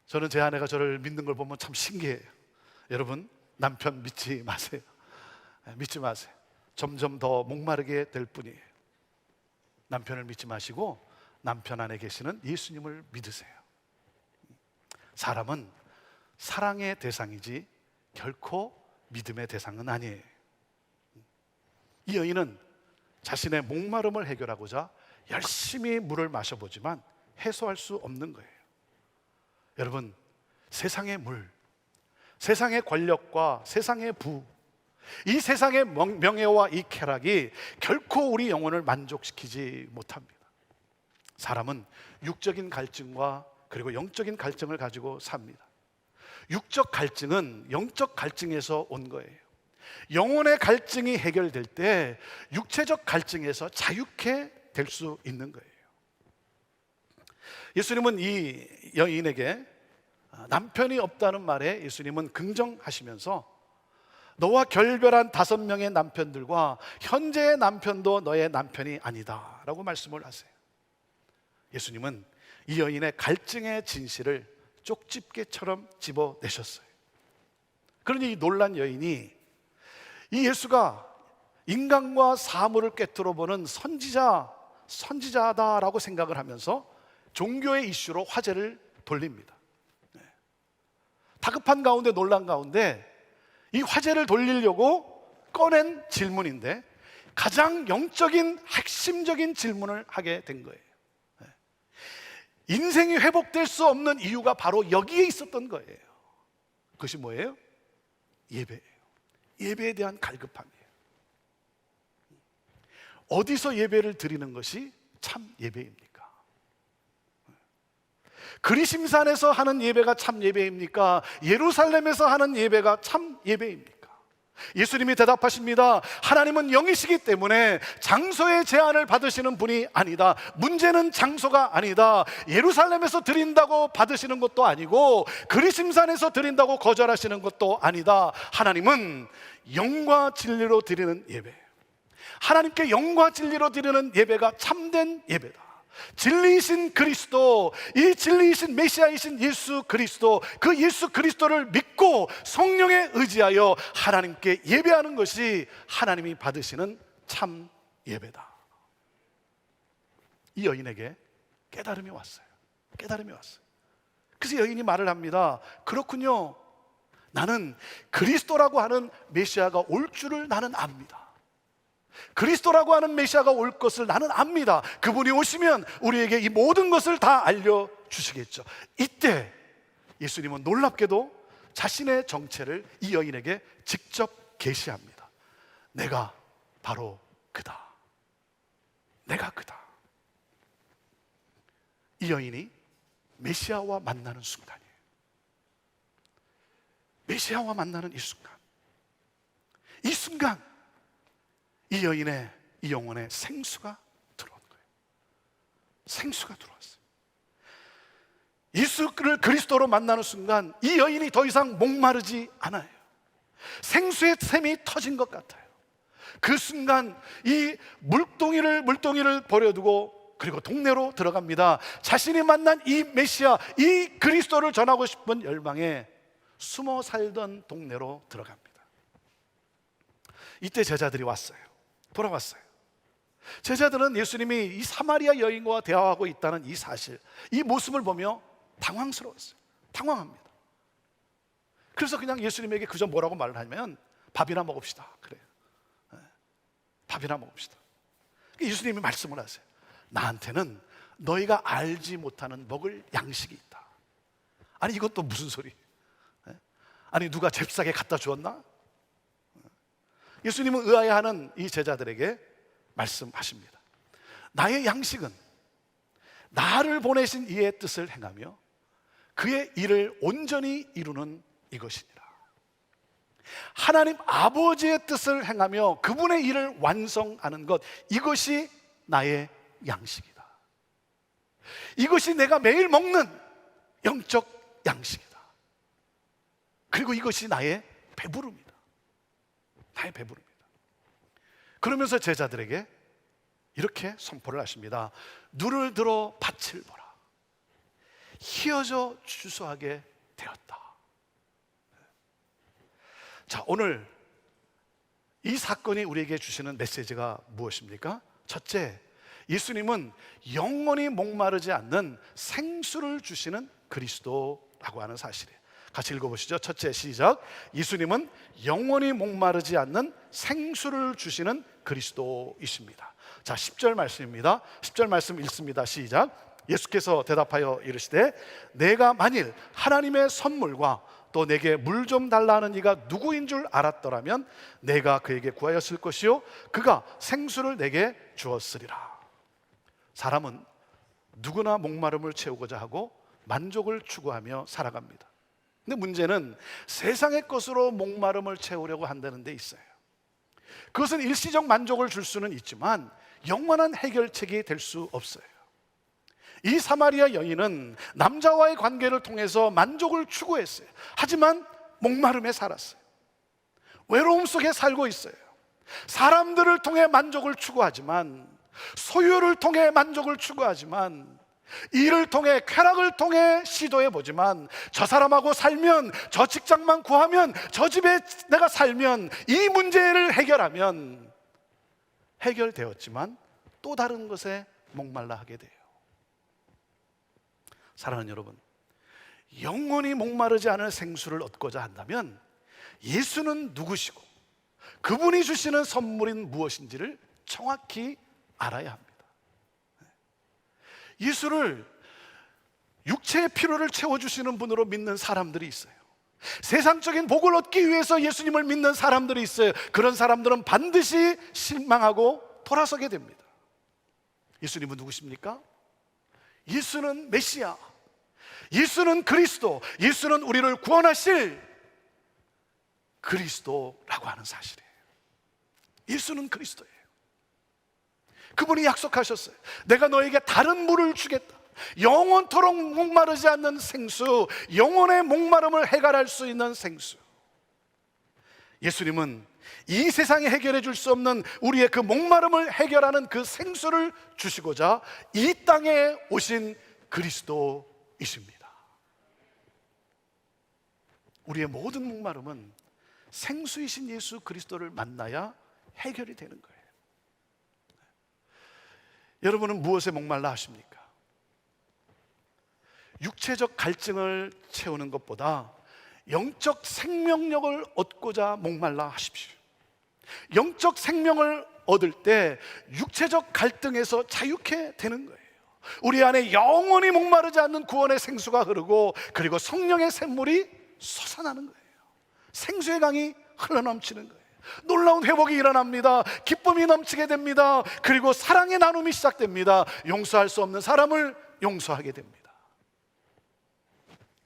저는 제 아내가 저를 믿는 걸 보면 참 신기해요. 여러분, 남편 믿지 마세요. 믿지 마세요. 점점 더 목마르게 될 뿐이에요. 남편을 믿지 마시고 남편 안에 계시는 예수님을 믿으세요. 사람은 사랑의 대상이지 결코 믿음의 대상은 아니에요. 이 여인은 자신의 목마름을 해결하고자 열심히 물을 마셔보지만 해소할 수 없는 거예요. 여러분, 세상의 물, 세상의 권력과 세상의 부, 이 세상의 명예와 이 쾌락이 결코 우리 영혼을 만족시키지 못합니다. 사람은 육적인 갈증과 그리고 영적인 갈증을 가지고 삽니다. 육적 갈증은 영적 갈증에서 온 거예요. 영혼의 갈증이 해결될 때 육체적 갈증에서 자유케 될 수 있는 거예요. 예수님은 이 여인에게 남편이 없다는 말에 예수님은 긍정하시면서 너와 결별한 5명의 남편들과 현재의 남편도 너의 남편이 아니다 라고 말씀을 하세요. 예수님은 이 여인의 갈증의 진실을 쪽집게처럼 집어내셨어요. 그러니 이 놀란 여인이 이 예수가 인간과 사물을 꿰뚫어 보는 선지자다라고 생각을 하면서 종교의 이슈로 화제를 돌립니다. 다급한 가운데, 놀란 가운데 이 화제를 돌리려고 꺼낸 질문인데 가장 영적인 핵심적인 질문을 하게 된 거예요. 인생이 회복될 수 없는 이유가 바로 여기에 있었던 거예요. 그것이 뭐예요? 예배예요. 예배에 대한 갈급함이에요. 어디서 예배를 드리는 것이 참 예배입니까? 그리심산에서 하는 예배가 참 예배입니까? 예루살렘에서 하는 예배가 참 예배입니까? 예수님이 대답하십니다. 하나님은 영이시기 때문에 장소의 제한을 받으시는 분이 아니다. 문제는 장소가 아니다. 예루살렘에서 드린다고 받으시는 것도 아니고 그리심산에서 드린다고 거절하시는 것도 아니다. 하나님은 영과 진리로 드리는 예배, 하나님께 영과 진리로 드리는 예배가 참된 예배다. 진리이신 그리스도, 이 진리이신 메시아이신 예수 그리스도, 그 예수 그리스도를 믿고 성령에 의지하여 하나님께 예배하는 것이 하나님이 받으시는 참 예배다. 이 여인에게 깨달음이 왔어요. 깨달음이 왔어요. 그래서 여인이 말을 합니다. 그렇군요. 나는 그리스도라고 하는 메시아가 올 줄을 나는 압니다. 그리스도라고 하는 메시아가 올 것을 나는 압니다. 그분이 오시면 우리에게 이 모든 것을 다 알려주시겠죠. 이때 예수님은 놀랍게도 자신의 정체를 이 여인에게 직접 계시합니다. 내가 바로 그다. 내가 그다. 이 여인이 메시아와 만나는 순간이에요. 메시아와 만나는 이 순간, 이 순간 이 여인의 이 영혼에 생수가 들어온 거예요. 생수가 들어왔어요. 예수를 그리스도로 만나는 순간 이 여인이 더 이상 목마르지 않아요. 생수의 샘이 터진 것 같아요. 그 순간 이 물동이를 버려두고 그리고 동네로 들어갑니다. 자신이 만난 이 메시아, 이 그리스도를 전하고 싶은 열망에 숨어 살던 동네로 들어갑니다. 이때 제자들이 왔어요. 돌아왔어요. 제자들은 예수님이 이 사마리아 여인과 대화하고 있다는 이 사실, 이 모습을 보며 당황스러웠어요. 당황합니다. 그래서 그냥 예수님에게 그저 뭐라고 말을 하냐면 밥이나 먹읍시다. 그래요. 밥이나 먹읍시다. 예수님이 말씀을 하세요. 나한테는 너희가 알지 못하는 먹을 양식이 있다. 아니 이것도 무슨 소리? 아니 누가 잽싸게 갖다 주었나? 예수님은 의아해하는 이 제자들에게 말씀하십니다. 나의 양식은 나를 보내신 이의 뜻을 행하며 그의 일을 온전히 이루는 이것이니라. 하나님 아버지의 뜻을 행하며 그분의 일을 완성하는 것, 이것이 나의 양식이다. 이것이 내가 매일 먹는 영적 양식이다. 그리고 이것이 나의 배부름이다. 나의 배부릅니다. 그러면서 제자들에게 이렇게 선포를 하십니다. 눈을 들어 밭을 보라. 휘어져 추수하게 되었다. 자, 오늘 이 사건이 우리에게 주시는 메시지가 무엇입니까? 첫째, 예수님은 영원히 목마르지 않는 생수를 주시는 그리스도라고 하는 사실이에요. 같이 읽어보시죠. 첫째, 시작. 예수님은 영원히 목마르지 않는 생수를 주시는 그리스도이십니다. 자, 10절 말씀입니다. 10절 말씀 읽습니다. 시작. 예수께서 대답하여 이르시되 내가 만일 하나님의 선물과 또 내게 물 좀 달라 하는 이가 누구인 줄 알았더라면 내가 그에게 구하였을 것이요 그가 생수를 내게 주었으리라. 사람은 누구나 목마름을 채우고자 하고 만족을 추구하며 살아갑니다. 근데 문제는 세상의 것으로 목마름을 채우려고 한다는 데 있어요. 그것은 일시적 만족을 줄 수는 있지만 영원한 해결책이 될 수 없어요. 이 사마리아 여인은 남자와의 관계를 통해서 만족을 추구했어요. 하지만 목마름에 살았어요. 외로움 속에 살고 있어요. 사람들을 통해 만족을 추구하지만, 소유를 통해 만족을 추구하지만, 일을 통해, 쾌락을 통해 시도해보지만, 저 사람하고 살면, 저 직장만 구하면, 저 집에 내가 살면, 이 문제를 해결하면 해결되었지만 또 다른 것에 목말라 하게 돼요. 사랑하는 여러분, 영원히 목마르지 않을 생수를 얻고자 한다면 예수는 누구시고 그분이 주시는 선물인 무엇인지를 정확히 알아야 합니다. 예수를 육체의 필요를 채워주시는 분으로 믿는 사람들이 있어요. 세상적인 복을 얻기 위해서 예수님을 믿는 사람들이 있어요. 그런 사람들은 반드시 실망하고 돌아서게 됩니다. 예수님은 누구십니까? 예수는 메시아, 예수는 그리스도, 예수는 우리를 구원하실 그리스도라고 하는 사실이에요. 예수는 그리스도예요. 그분이 약속하셨어요. 내가 너에게 다른 물을 주겠다. 영원토록 목마르지 않는 생수, 영혼의 목마름을 해결할 수 있는 생수. 예수님은 이 세상에 해결해 줄 수 없는 우리의 그 목마름을 해결하는 그 생수를 주시고자 이 땅에 오신 그리스도이십니다. 우리의 모든 목마름은 생수이신 예수 그리스도를 만나야 해결이 되는 거예요. 여러분은 무엇에 목말라 하십니까? 육체적 갈증을 채우는 것보다 영적 생명력을 얻고자 목말라 하십시오. 영적 생명을 얻을 때 육체적 갈등에서 자유케 되는 거예요. 우리 안에 영원히 목마르지 않는 구원의 생수가 흐르고, 그리고 성령의 샘물이 솟아나는 거예요. 생수의 강이 흘러넘치는 거예요. 놀라운 회복이 일어납니다. 기쁨이 넘치게 됩니다. 그리고 사랑의 나눔이 시작됩니다. 용서할 수 없는 사람을 용서하게 됩니다.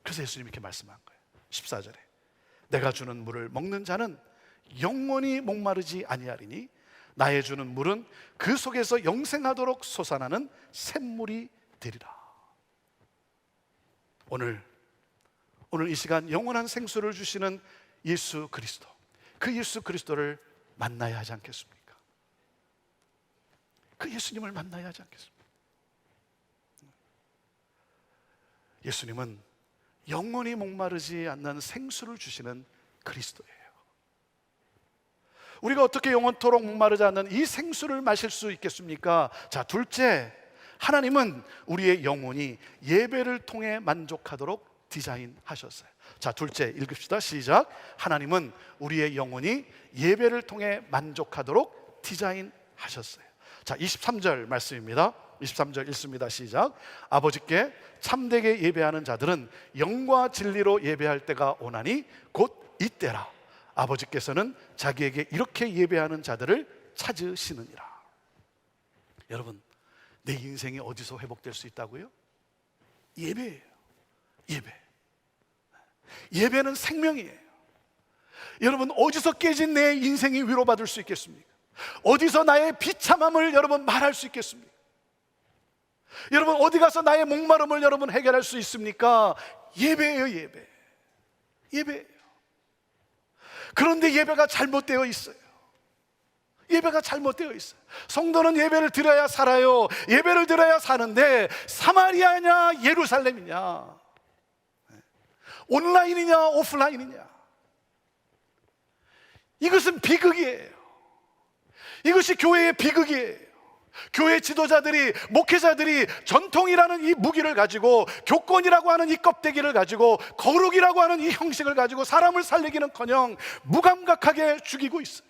그래서 예수님이 이렇게 말씀한 거예요. 14절에 내가 주는 물을 먹는 자는 영원히 목마르지 아니하리니 나의 주는 물은 그 속에서 영생하도록 솟아나는 샘물이 되리라. 오늘 이 시간 영원한 생수를 주시는 예수 그리스도, 그 예수 그리스도를 만나야 하지 않겠습니까? 그 예수님을 만나야 하지 않겠습니까? 예수님은 영원히 목마르지 않는 생수를 주시는 그리스도예요. 우리가 어떻게 영원토록 목마르지 않는 이 생수를 마실 수 있겠습니까? 자, 둘째, 하나님은 우리의 영혼이 예배를 통해 만족하도록 디자인하셨어요. 자, 둘째 읽읍시다. 시작. 하나님은 우리의 영혼이 예배를 통해 만족하도록 디자인하셨어요. 자, 23절 말씀입니다. 23절 읽습니다. 시작. 아버지께 참되게 예배하는 자들은 영과 진리로 예배할 때가 오나니 곧 이때라. 아버지께서는 자기에게 이렇게 예배하는 자들을 찾으시느니라. 여러분, 내 인생이 어디서 회복될 수 있다고요? 예배예요. 예배는 생명이에요. 여러분, 어디서 깨진 내 인생이 위로받을 수 있겠습니까? 어디서 나의 비참함을 여러분 말할 수 있겠습니까? 여러분, 어디 가서 나의 목마름을 여러분 해결할 수 있습니까? 예배예요. 예배예요. 그런데 예배가 잘못되어 있어요. 예배가 잘못되어 있어요. 성도는 예배를 드려야 살아요. 예배를 드려야 사는데 사마리아냐 예루살렘이냐, 온라인이냐 오프라인이냐, 이것은 비극이에요. 이것이 교회의 비극이에요. 교회 지도자들이, 목회자들이 전통이라는 이 무기를 가지고, 교권이라고 하는 이 껍데기를 가지고, 거룩이라고 하는 이 형식을 가지고 사람을 살리기는커녕 무감각하게 죽이고 있어요.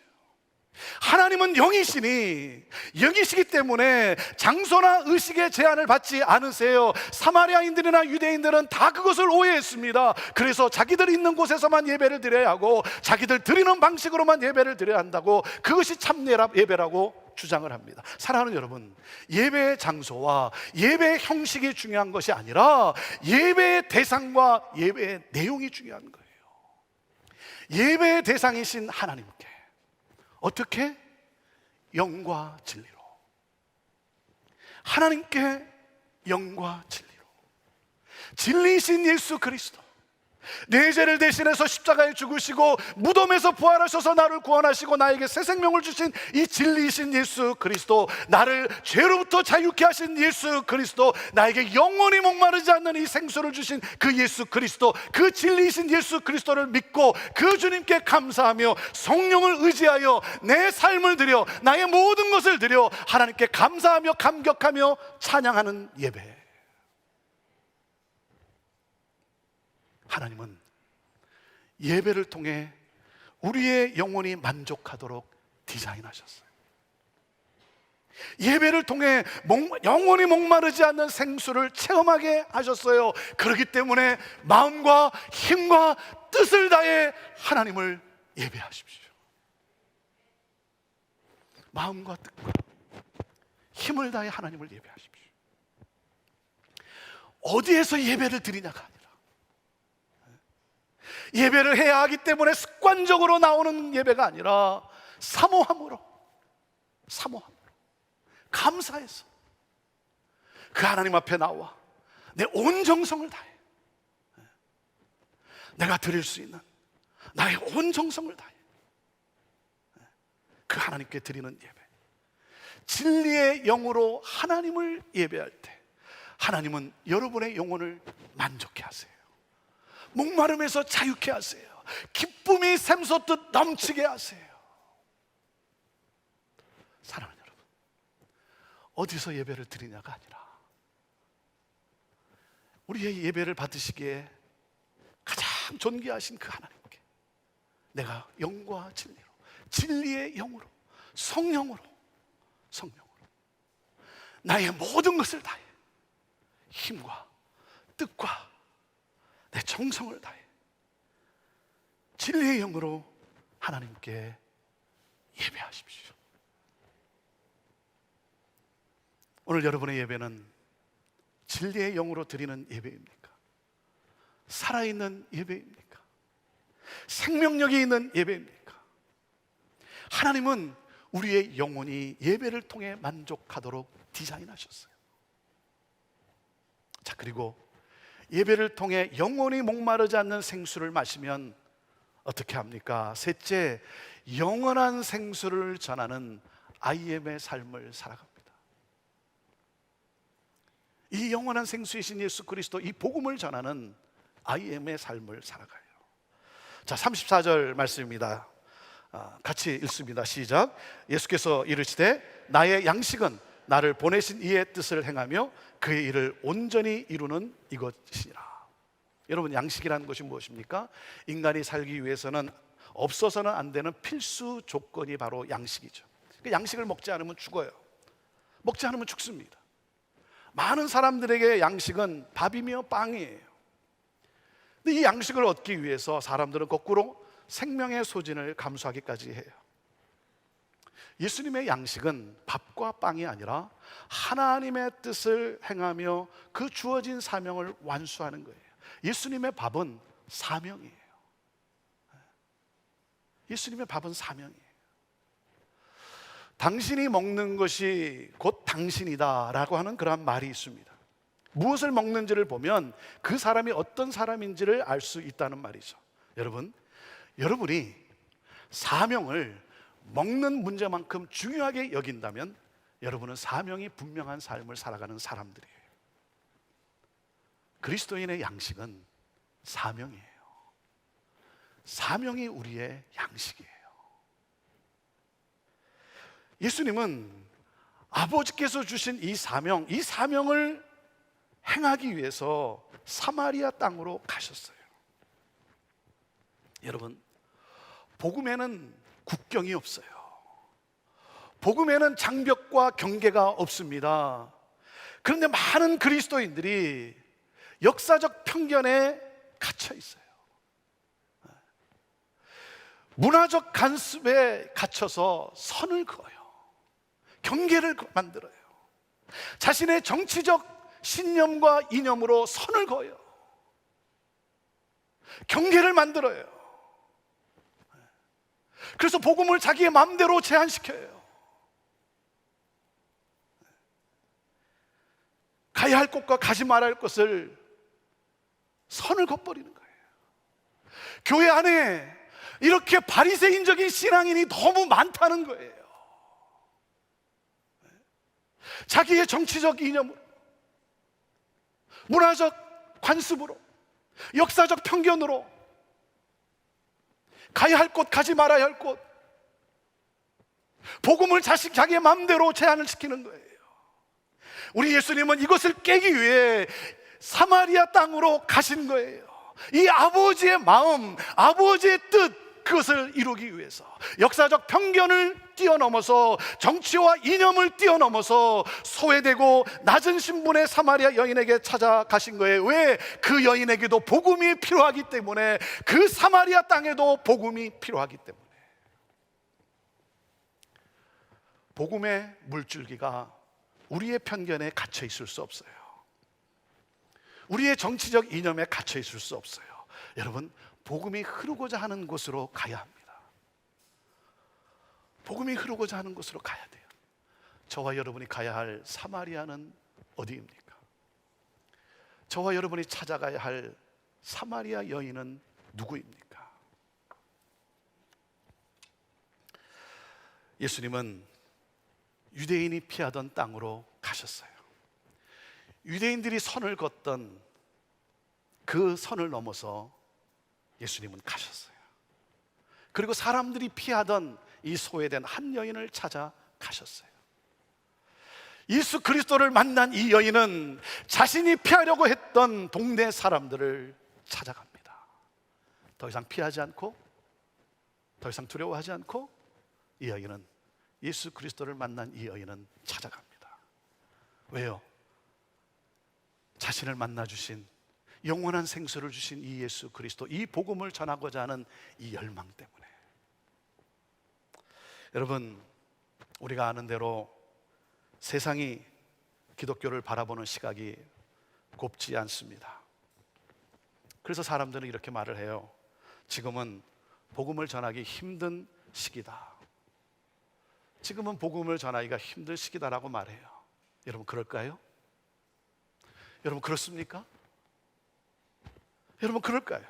하나님은 영이시기 때문에 장소나 의식의 제한을 받지 않으세요. 사마리아인들이나 유대인들은 다 그것을 오해했습니다. 그래서 자기들 있는 곳에서만 예배를 드려야 하고, 자기들 드리는 방식으로만 예배를 드려야 한다고, 그것이 참 예배라고 주장을 합니다. 사랑하는 여러분, 예배의 장소와 예배의 형식이 중요한 것이 아니라 예배의 대상과 예배의 내용이 중요한 거예요. 예배의 대상이신 하나님께 어떻게? 영과 진리로. 하나님께 영과 진리로, 진리이신 예수 그리스도, 내 죄를 대신해서 십자가에 죽으시고 무덤에서 부활하셔서 나를 구원하시고 나에게 새 생명을 주신 이 진리이신 예수 그리스도, 나를 죄로부터 자유케 하신 예수 그리스도, 나에게 영원히 목마르지 않는 이 생수를 주신 그 예수 그리스도, 그 진리이신 예수 그리스도를 믿고 그 주님께 감사하며 성령을 의지하여 내 삶을 드려, 나의 모든 것을 드려 하나님께 감사하며 감격하며 찬양하는 예배. 하나님은 예배를 통해 우리의 영혼이 만족하도록 디자인하셨어요. 예배를 통해 영혼이 목마르지 않는 생수를 체험하게 하셨어요. 그렇기 때문에 마음과 힘과 뜻을 다해 하나님을 예배하십시오. 마음과 뜻과 힘을 다해 하나님을 예배하십시오. 어디에서 예배를 드리냐가 아니라, 예배를 해야 하기 때문에 습관적으로 나오는 예배가 아니라 사모함으로 감사해서 그 하나님 앞에 나와 내 온 정성을 다해 내가 드릴 수 있는 나의 온 정성을 다해 그 하나님께 드리는 예배, 진리의 영으로 하나님을 예배할 때 하나님은 여러분의 영혼을 만족해 하세요. 목마름에서 자유케 하세요. 기쁨이 샘솟듯 넘치게 하세요. 사랑하는 여러분, 어디서 예배를 드리냐가 아니라 우리의 예배를 받으시기에 가장 존귀하신 그 하나님께 내가 영과 진리로, 진리의 영으로, 성령으로 나의 모든 것을 다해 힘과 뜻과 내 정성을 다해 진리의 영으로 하나님께 예배하십시오. 오늘 여러분의 예배는 진리의 영으로 드리는 예배입니까? 살아있는 예배입니까? 생명력이 있는 예배입니까? 하나님은 우리의 영혼이 예배를 통해 만족하도록 디자인하셨어요. 자, 그리고 예배를 통해 영원히 목마르지 않는 생수를 마시면 어떻게 합니까? 셋째, 영원한 생수를 전하는 IM의 삶을 살아갑니다. 이 영원한 생수이신 예수 그리스도, 이 복음을 전하는 IM의 삶을 살아가요. 자, 34절 말씀입니다. 같이 읽습니다. 시작. 예수께서 이르시되 나의 양식은 나를 보내신 이의 뜻을 행하며 그의 일을 온전히 이루는 이것이니라. 여러분, 양식이라는 것이 무엇입니까? 인간이 살기 위해서는 없어서는 안 되는 필수 조건이 바로 양식이죠. 양식을 먹지 않으면 죽어요. 먹지 않으면 죽습니다. 많은 사람들에게 양식은 밥이며 빵이에요. 근데 이 양식을 얻기 위해서 사람들은 거꾸로 생명의 소진을 감수하기까지 해요. 예수님의 양식은 밥과 빵이 아니라 하나님의 뜻을 행하며 그 주어진 사명을 완수하는 거예요. 예수님의 밥은 사명이에요. 예수님의 밥은 사명이에요. 당신이 먹는 것이 곧 당신이다 라고 하는 그런 말이 있습니다. 무엇을 먹는지를 보면 그 사람이 어떤 사람인지를 알 수 있다는 말이죠. 여러분이 사명을 먹는 문제만큼 중요하게 여긴다면 여러분은 사명이 분명한 삶을 살아가는 사람들이에요. 그리스도인의 양식은 사명이에요. 사명이 우리의 양식이에요. 예수님은 아버지께서 주신 이 사명을 행하기 위해서 사마리아 땅으로 가셨어요. 여러분, 복음에는 국경이 없어요. 복음에는 장벽과 경계가 없습니다. 그런데 많은 그리스도인들이 역사적 편견에 갇혀 있어요. 문화적 간섭에 갇혀서 선을 그어요. 경계를 만들어요. 자신의 정치적 신념과 이념으로 선을 그어요. 경계를 만들어요. 그래서 복음을 자기의 마음대로 제한시켜요. 가야 할 곳과 가지 말아야 할 곳을 선을 그어버리는 거예요. 교회 안에 이렇게 바리새인적인 신앙인이 너무 많다는 거예요. 자기의 정치적 이념으로, 문화적 관습으로, 역사적 편견으로 가야 할 곳, 가지 말아야 할 곳, 복음을 자기의 마음대로 제한을 시키는 거예요. 우리 예수님은 이것을 깨기 위해 사마리아 땅으로 가신 거예요. 이 아버지의 마음, 아버지의 뜻, 그것을 이루기 위해서 역사적 편견을 뛰어넘어서, 정치와 이념을 뛰어넘어서 소외되고 낮은 신분의 사마리아 여인에게 찾아가신 거예요. 왜? 그 여인에게도 복음이 필요하기 때문에, 그 사마리아 땅에도 복음이 필요하기 때문에. 복음의 물줄기가 우리의 편견에 갇혀 있을 수 없어요. 우리의 정치적 이념에 갇혀 있을 수 없어요. 여러분, 복음이 흐르고자 하는 곳으로 가야 합니다. 복음이 흐르고자 하는 곳으로 가야 돼요. 저와 여러분이 가야 할 사마리아는 어디입니까? 저와 여러분이 찾아가야 할 사마리아 여인은 누구입니까? 예수님은 유대인이 피하던 땅으로 가셨어요. 유대인들이 선을 걷던 그 선을 넘어서 예수님은 가셨어요. 그리고 사람들이 피하던 이 소외된 한 여인을 찾아 가셨어요. 예수 그리스도를 만난 이 여인은 자신이 피하려고 했던 동네 사람들을 찾아갑니다. 더 이상 피하지 않고, 더 이상 두려워하지 않고, 이 여인은, 예수 그리스도를 만난 이 여인은 찾아갑니다. 왜요? 자신을 만나주신, 영원한 생수를 주신 이 예수 그리스도, 이 복음을 전하고자 하는 이 열망 때문에. 여러분, 우리가 아는 대로 세상이 기독교를 바라보는 시각이 곱지 않습니다. 그래서 사람들은 이렇게 말을 해요. 지금은 복음을 전하기 힘든 시기다. 지금은 복음을 전하기가 힘든 시기다라고 말해요. 여러분, 그럴까요? 여러분, 그렇습니까? 여러분, 그럴까요?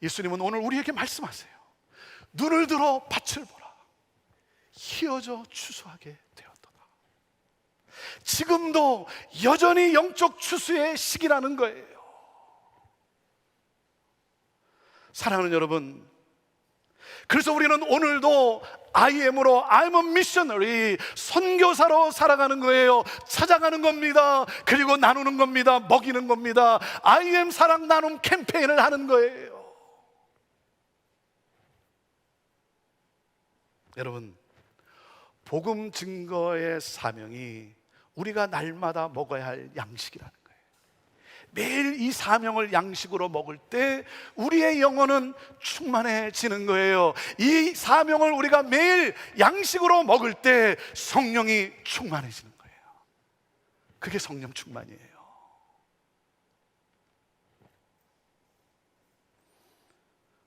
예수님은 오늘 우리에게 말씀하세요. 눈을 들어 밭을 보라. 희어져 추수하게 되었도다. 지금도 여전히 영적 추수의 시기라는 거예요. 사랑하는 여러분, 그래서 우리는 오늘도 IM으로 I'm a missionary, 선교사로 살아가는 거예요. 찾아가는 겁니다. 그리고 나누는 겁니다. 먹이는 겁니다. IM 사랑 나눔 캠페인을 하는 거예요. 여러분, 복음 증거의 사명이 우리가 날마다 먹어야 할 양식이라는 거예요. 매일 이 사명을 양식으로 먹을 때 우리의 영혼은 충만해지는 거예요. 이 사명을 우리가 매일 양식으로 먹을 때 성령이 충만해지는 거예요. 그게 성령 충만이에요.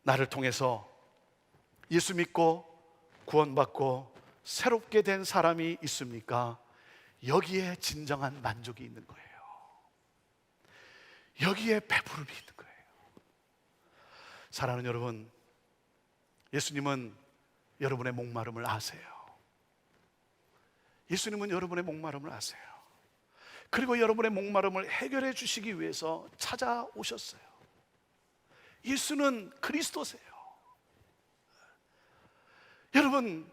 나를 통해서 예수 믿고 구원받고 새롭게 된 사람이 있습니까? 여기에 진정한 만족이 있는 거예요. 여기에 배부름이 있는 거예요. 사랑하는 여러분, 예수님은 여러분의 목마름을 아세요. 예수님은 여러분의 목마름을 아세요. 그리고 여러분의 목마름을 해결해 주시기 위해서 찾아오셨어요. 예수는 그리스도세요. 여러분,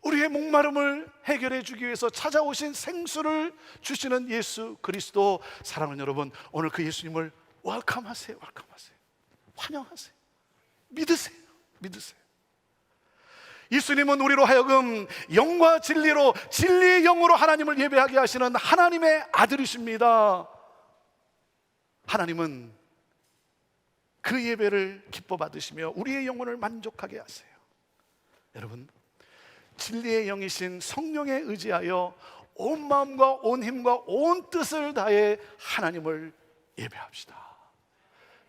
우리의 목마름을 해결해 주기 위해서 찾아오신 생수를 주시는 예수 그리스도, 사랑하는 여러분, 오늘 그 예수님을 웰컴하세요. 웰컴하세요. 환영하세요. 믿으세요. 믿으세요. 예수님은 우리로 하여금 영과 진리로, 진리의 영으로 하나님을 예배하게 하시는 하나님의 아들이십니다. 하나님은 그 예배를 기뻐 받으시며 우리의 영혼을 만족하게 하세요. 여러분, 진리의 영이신 성령에 의지하여 온 마음과 온 힘과 온 뜻을 다해 하나님을 예배합시다.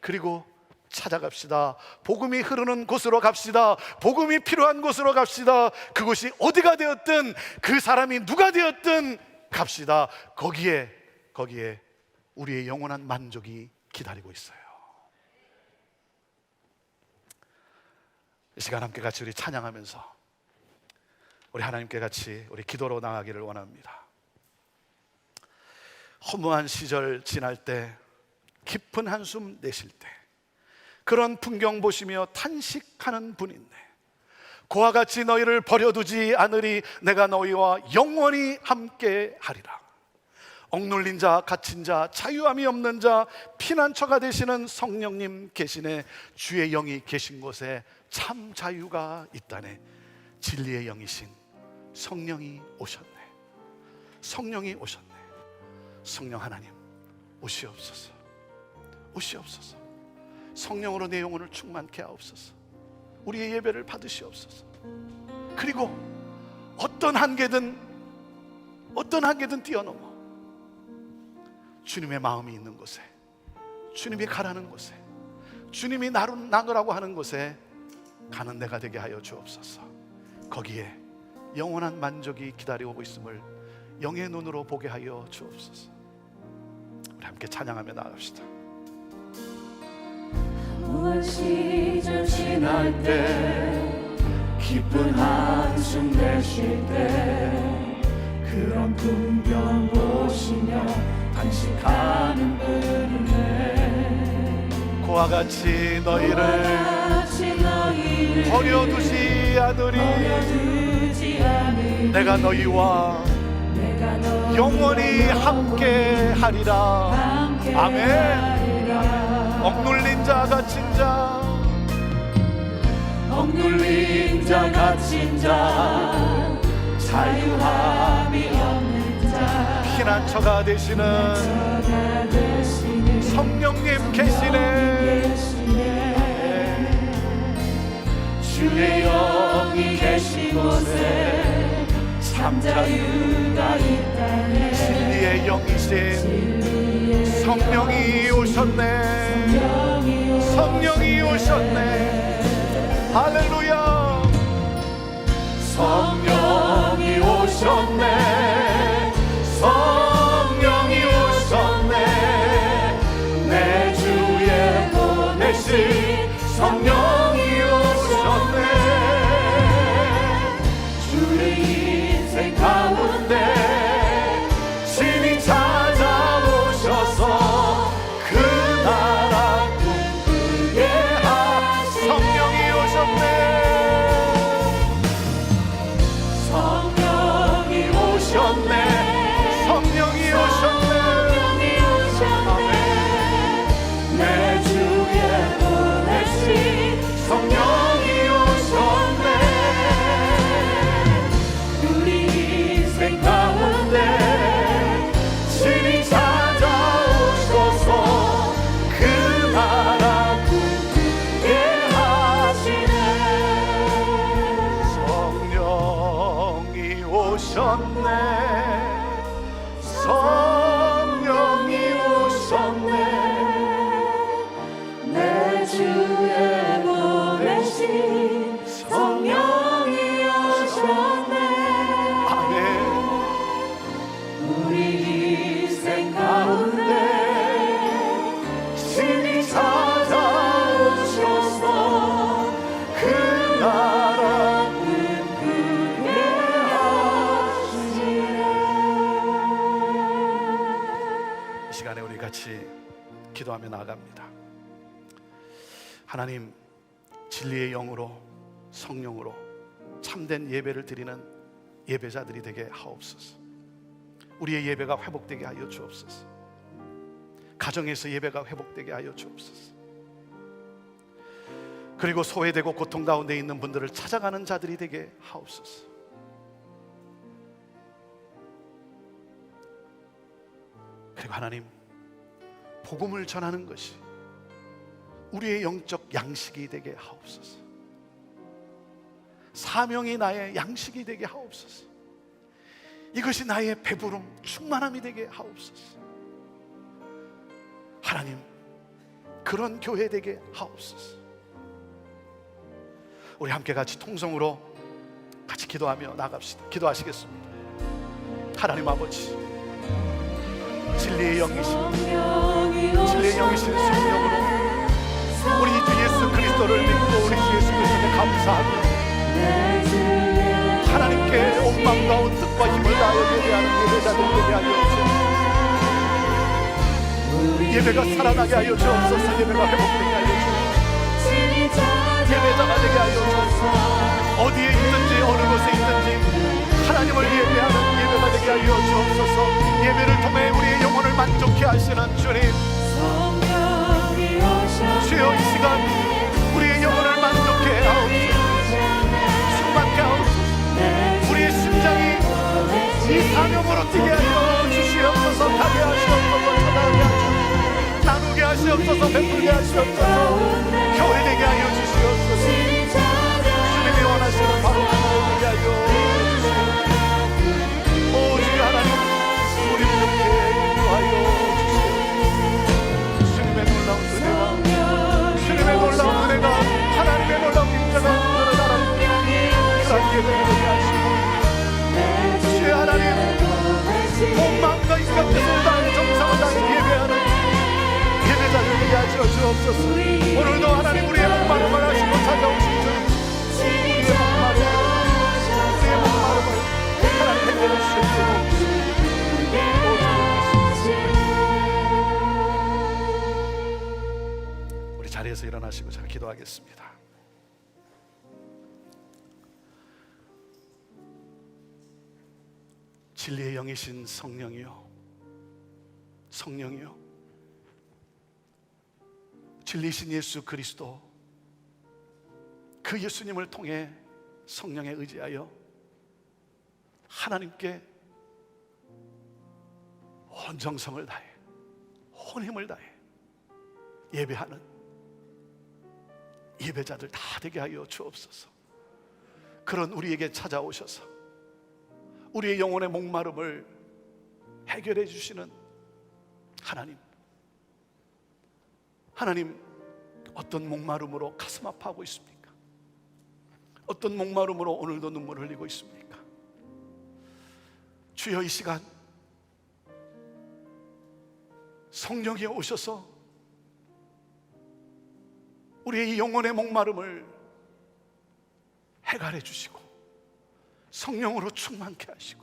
그리고 찾아갑시다. 복음이 흐르는 곳으로 갑시다. 복음이 필요한 곳으로 갑시다. 그곳이 어디가 되었든, 그 사람이 누가 되었든 갑시다. 거기에 거기에 우리의 영원한 만족이 기다리고 있어요. 이 시간 함께 같이 우리 찬양하면서 우리 하나님께 같이 우리 기도로 나가기를 원합니다. 허무한 시절 지날 때, 깊은 한숨 내쉴 때, 그런 풍경 보시며 탄식하는 분인데, 그와 같이 너희를 버려두지 않으리, 내가 너희와 영원히 함께 하리라. 억눌린 자, 갇힌 자, 자유함이 없는 자, 피난처가 되시는 성령님 계시네. 주의 영이 계신 곳에 참 자유가 있다네. 진리의 영이신 성령이 오셨네. 성령이 오셨네. 성령 하나님 오시옵소서. 오시옵소서. 성령으로 내 영혼을 충만케 하옵소서. 우리의 예배를 받으시옵소서. 그리고 어떤 한계든 뛰어넘어 주님의 마음이 있는 곳에, 주님이 가라는 곳에, 주님이 나누라고 하는 곳에 가는 내가 되게 하여 주옵소서. 거기에 영원한 만족이 기다리고 있음을 영의 눈으로 보게 하여 주옵소서. 우리 함께 찬양하며 나갑시다. 무한 시절 지날 때, 깊은 한숨 내쉴 때, 그런 풍경 보시며 탄식하는 분이네. 그와 같이 너희를 버려두지 않으리, 내가 너희와 영원히 함께 하리라. 아멘. 억눌린 자, 갇힌 자, 억눌린 자, 갇힌 자, 자유함이 없는 자, 피난처가 되시는 성령님 계시네. 주의 영이 계신 곳에 참 자유가 있다네. 진리의 영이신 성령이 오셨네. 성령이 오셨네. 할렐루야. 성령이 오셨네. 성령이 오셨네. 내 주에 보내신 성령이 오셨네. 주의 인생 가운데 신이 찾아오셔서 그 나라 꿈꾸게 하시네. 성령이 오셨네. 성령이 오셨네. 성령이 오셨네. 내 주에 보내신 성령이 오셨네. 우리 인생 가운데 신이 찾아오셔서 그 나라 꿈꾸게 하시네. 성령이 오셨네. 성령이 오셨네. 내 주에 보내신 성령이 오셨네. 아멘. 우리 인생 가운데 신이 찾아오셔서 그 나라 꿈꾸게 하시네. 이 시간에 우리 같이 기도하며 나아갑니다. 하나님, 진리의 영으로, 성령으로 참된 예배를 드리는 예배자들이 되게 하옵소서. 우리의 예배가 회복되게 하여 주옵소서. 가정에서 예배가 회복되게 하여 주옵소서. 그리고 소외되고 고통 가운데 있는 분들을 찾아가는 자들이 되게 하옵소서. 그리고 하나님, 복음을 전하는 것이 우리의 영적 양식이 되게 하옵소서. 사명이 나의 양식이 되게 하옵소서. 이것이 나의 배부름, 충만함이 되게 하옵소서. 하나님, 그런 교회 되게 하옵소서. 우리 함께 같이 통성으로 같이 기도하며 나갑시다. 기도하시겠습니다. 하나님 아버지, 진리의 영이신 성령으로 우리 주 예수 그리스도를 믿고 우리 주 예수 그리스도에 감사하고 하나님께 온 마음과 온 뜻과 힘을 다하여 예배하는 예배자들 되게 하여 주옵소서. 예배가 살아나게 하여 주옵소서. 예배가 회복되게 하여 주옵소서. 예배자가 되게 하여 주옵소서. 어디에 있든지 어느 곳에 있든지 하나님을 예배하는 예배가 되게 하여 주옵소서. 예배를 통해 우리의 영혼을 만족케 하시는 주님, 주여 이 시간 우리의 영혼을 만족케 하옵소서. 충만케 하옵소서. 우리의 심장이 이 사명으로 뛰게 하여 주시옵소서. 가게 하시옵소서. 찾아가게 하시옵소서. 나누게 하시옵소서. 베풀게 하시옵소서. 교회 되게 하여 주시옵소서. 주님이 원하시는 바로 그 되게 하여 주시옵소서. 오 주여 하나님, 우리를 이렇게 인도하여 주시옵소서. 주님의 놀라운 은혜와 주님의 놀라운 은혜가, 하나님의 놀라운 인자가 우리를 알아주는 그런 예배를 되게 하시고, 주여 하나님 온 마음과 인간 뜻을 다해 정성을 다해 예배하는 예배자를 되게 하시어 주옵소서. 오늘도 하나님 우리의 목마름을 하시고 찾아오신 주님, 우리의 목마름을 하나님 해결해 주시옵소서. 우리 자리에서 일어나시고 제가 기도하겠습니다. 진리의 영이신 성령이요, 성령이요, 진리신 예수 그리스도, 그 예수님을 통해 성령에 의지하여 하나님께 온 정성을 다해 온 힘을 다해 예배하는 예배자들 다 되게 하여 주옵소서. 그런 우리에게 찾아오셔서 우리의 영혼의 목마름을 해결해 주시는 하나님, 하나님, 어떤 목마름으로 가슴 아파하고 있습니까? 어떤 목마름으로 오늘도 눈물을 흘리고 있습니까? 주여 이 시간 성령이 오셔서 우리의 영혼의 목마름을 해결해 주시고 성령으로 충만케 하시고,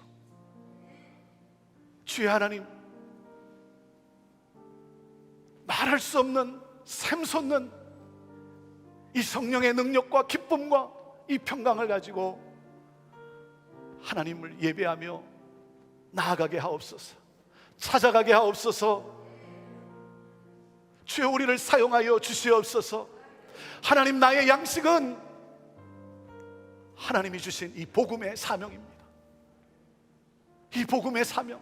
주여 하나님, 말할 수 없는 샘솟는 이 성령의 능력과 기쁨과 이 평강을 가지고 하나님을 예배하며 나아가게 하옵소서. 찾아가게 하옵소서. 주여 우리를 사용하여 주시옵소서. 하나님, 나의 양식은 하나님이 주신 이 복음의 사명입니다. 이 복음의 사명,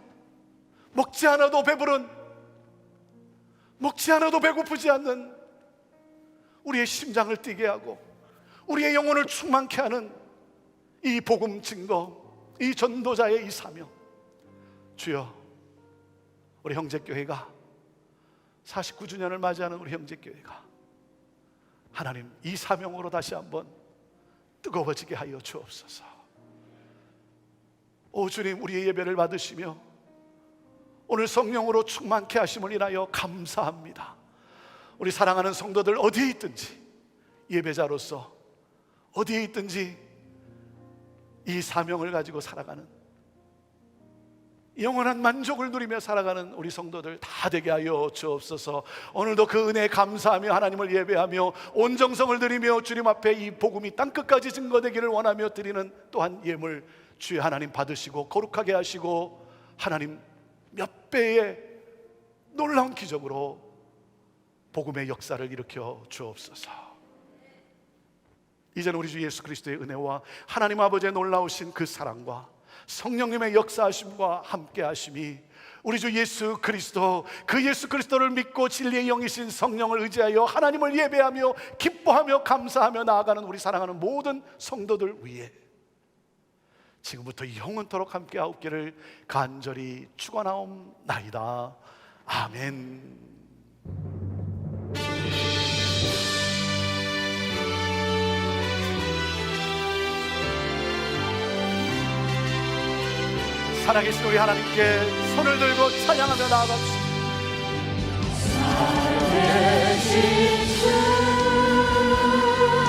먹지 않아도 배부른, 먹지 않아도 배고프지 않는 우리의 심장을 뛰게 하고 우리의 영혼을 충만케 하는 이 복음 증거, 이 전도자의 이 사명, 주여 우리 형제교회가 49주년을 맞이하는 우리 형제교회가 하나님 이 사명으로 다시 한번 뜨거워지게 하여 주옵소서. 오 주님, 우리의 예배를 받으시며 오늘 성령으로 충만케 하심을 인하여 감사합니다. 우리 사랑하는 성도들 어디에 있든지, 예배자로서 어디에 있든지 이 사명을 가지고 살아가는, 영원한 만족을 누리며 살아가는 우리 성도들 다 되게 하여 주옵소서. 오늘도 그 은혜에 감사하며 하나님을 예배하며 온 정성을 드리며 주님 앞에 이 복음이 땅끝까지 증거되기를 원하며 드리는 또한 예물 주의 하나님 받으시고 거룩하게 하시고, 하나님 몇 배의 놀라운 기적으로 복음의 역사를 일으켜 주옵소서. 이제는 우리 주 예수 그리스도의 은혜와 하나님 아버지의 놀라우신 그 사랑과 성령님의 역사하심과 함께 하심이 우리 주 예수 그리스도, 그 예수 그리스도를 믿고 진리의 영이신 성령을 의지하여 하나님을 예배하며 기뻐하며 감사하며 나아가는 우리 사랑하는 모든 성도들 위해 지금부터 영원토록 함께 하옵기를 간절히 축원하옵나이다. 아멘. 살아계신 우리 하나님께 손을 들고 찬양하며 나아갑시다.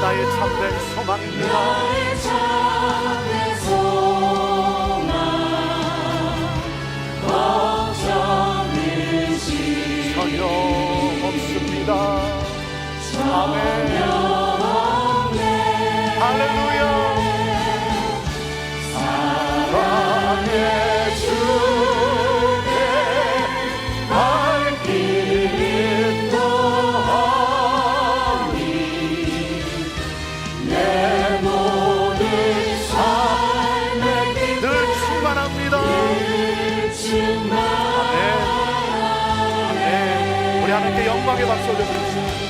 나의 참된 소망입니다. 나의 참된 소망 걱정의식 전혀 없습니다. 아멘. 할렐루야. 사랑의 주께 갈 길 인도하니 내 모든 삶의 늘 충만합니다. 충만 아멘. 우리 하나님께 영광의 박수 올려드립시다.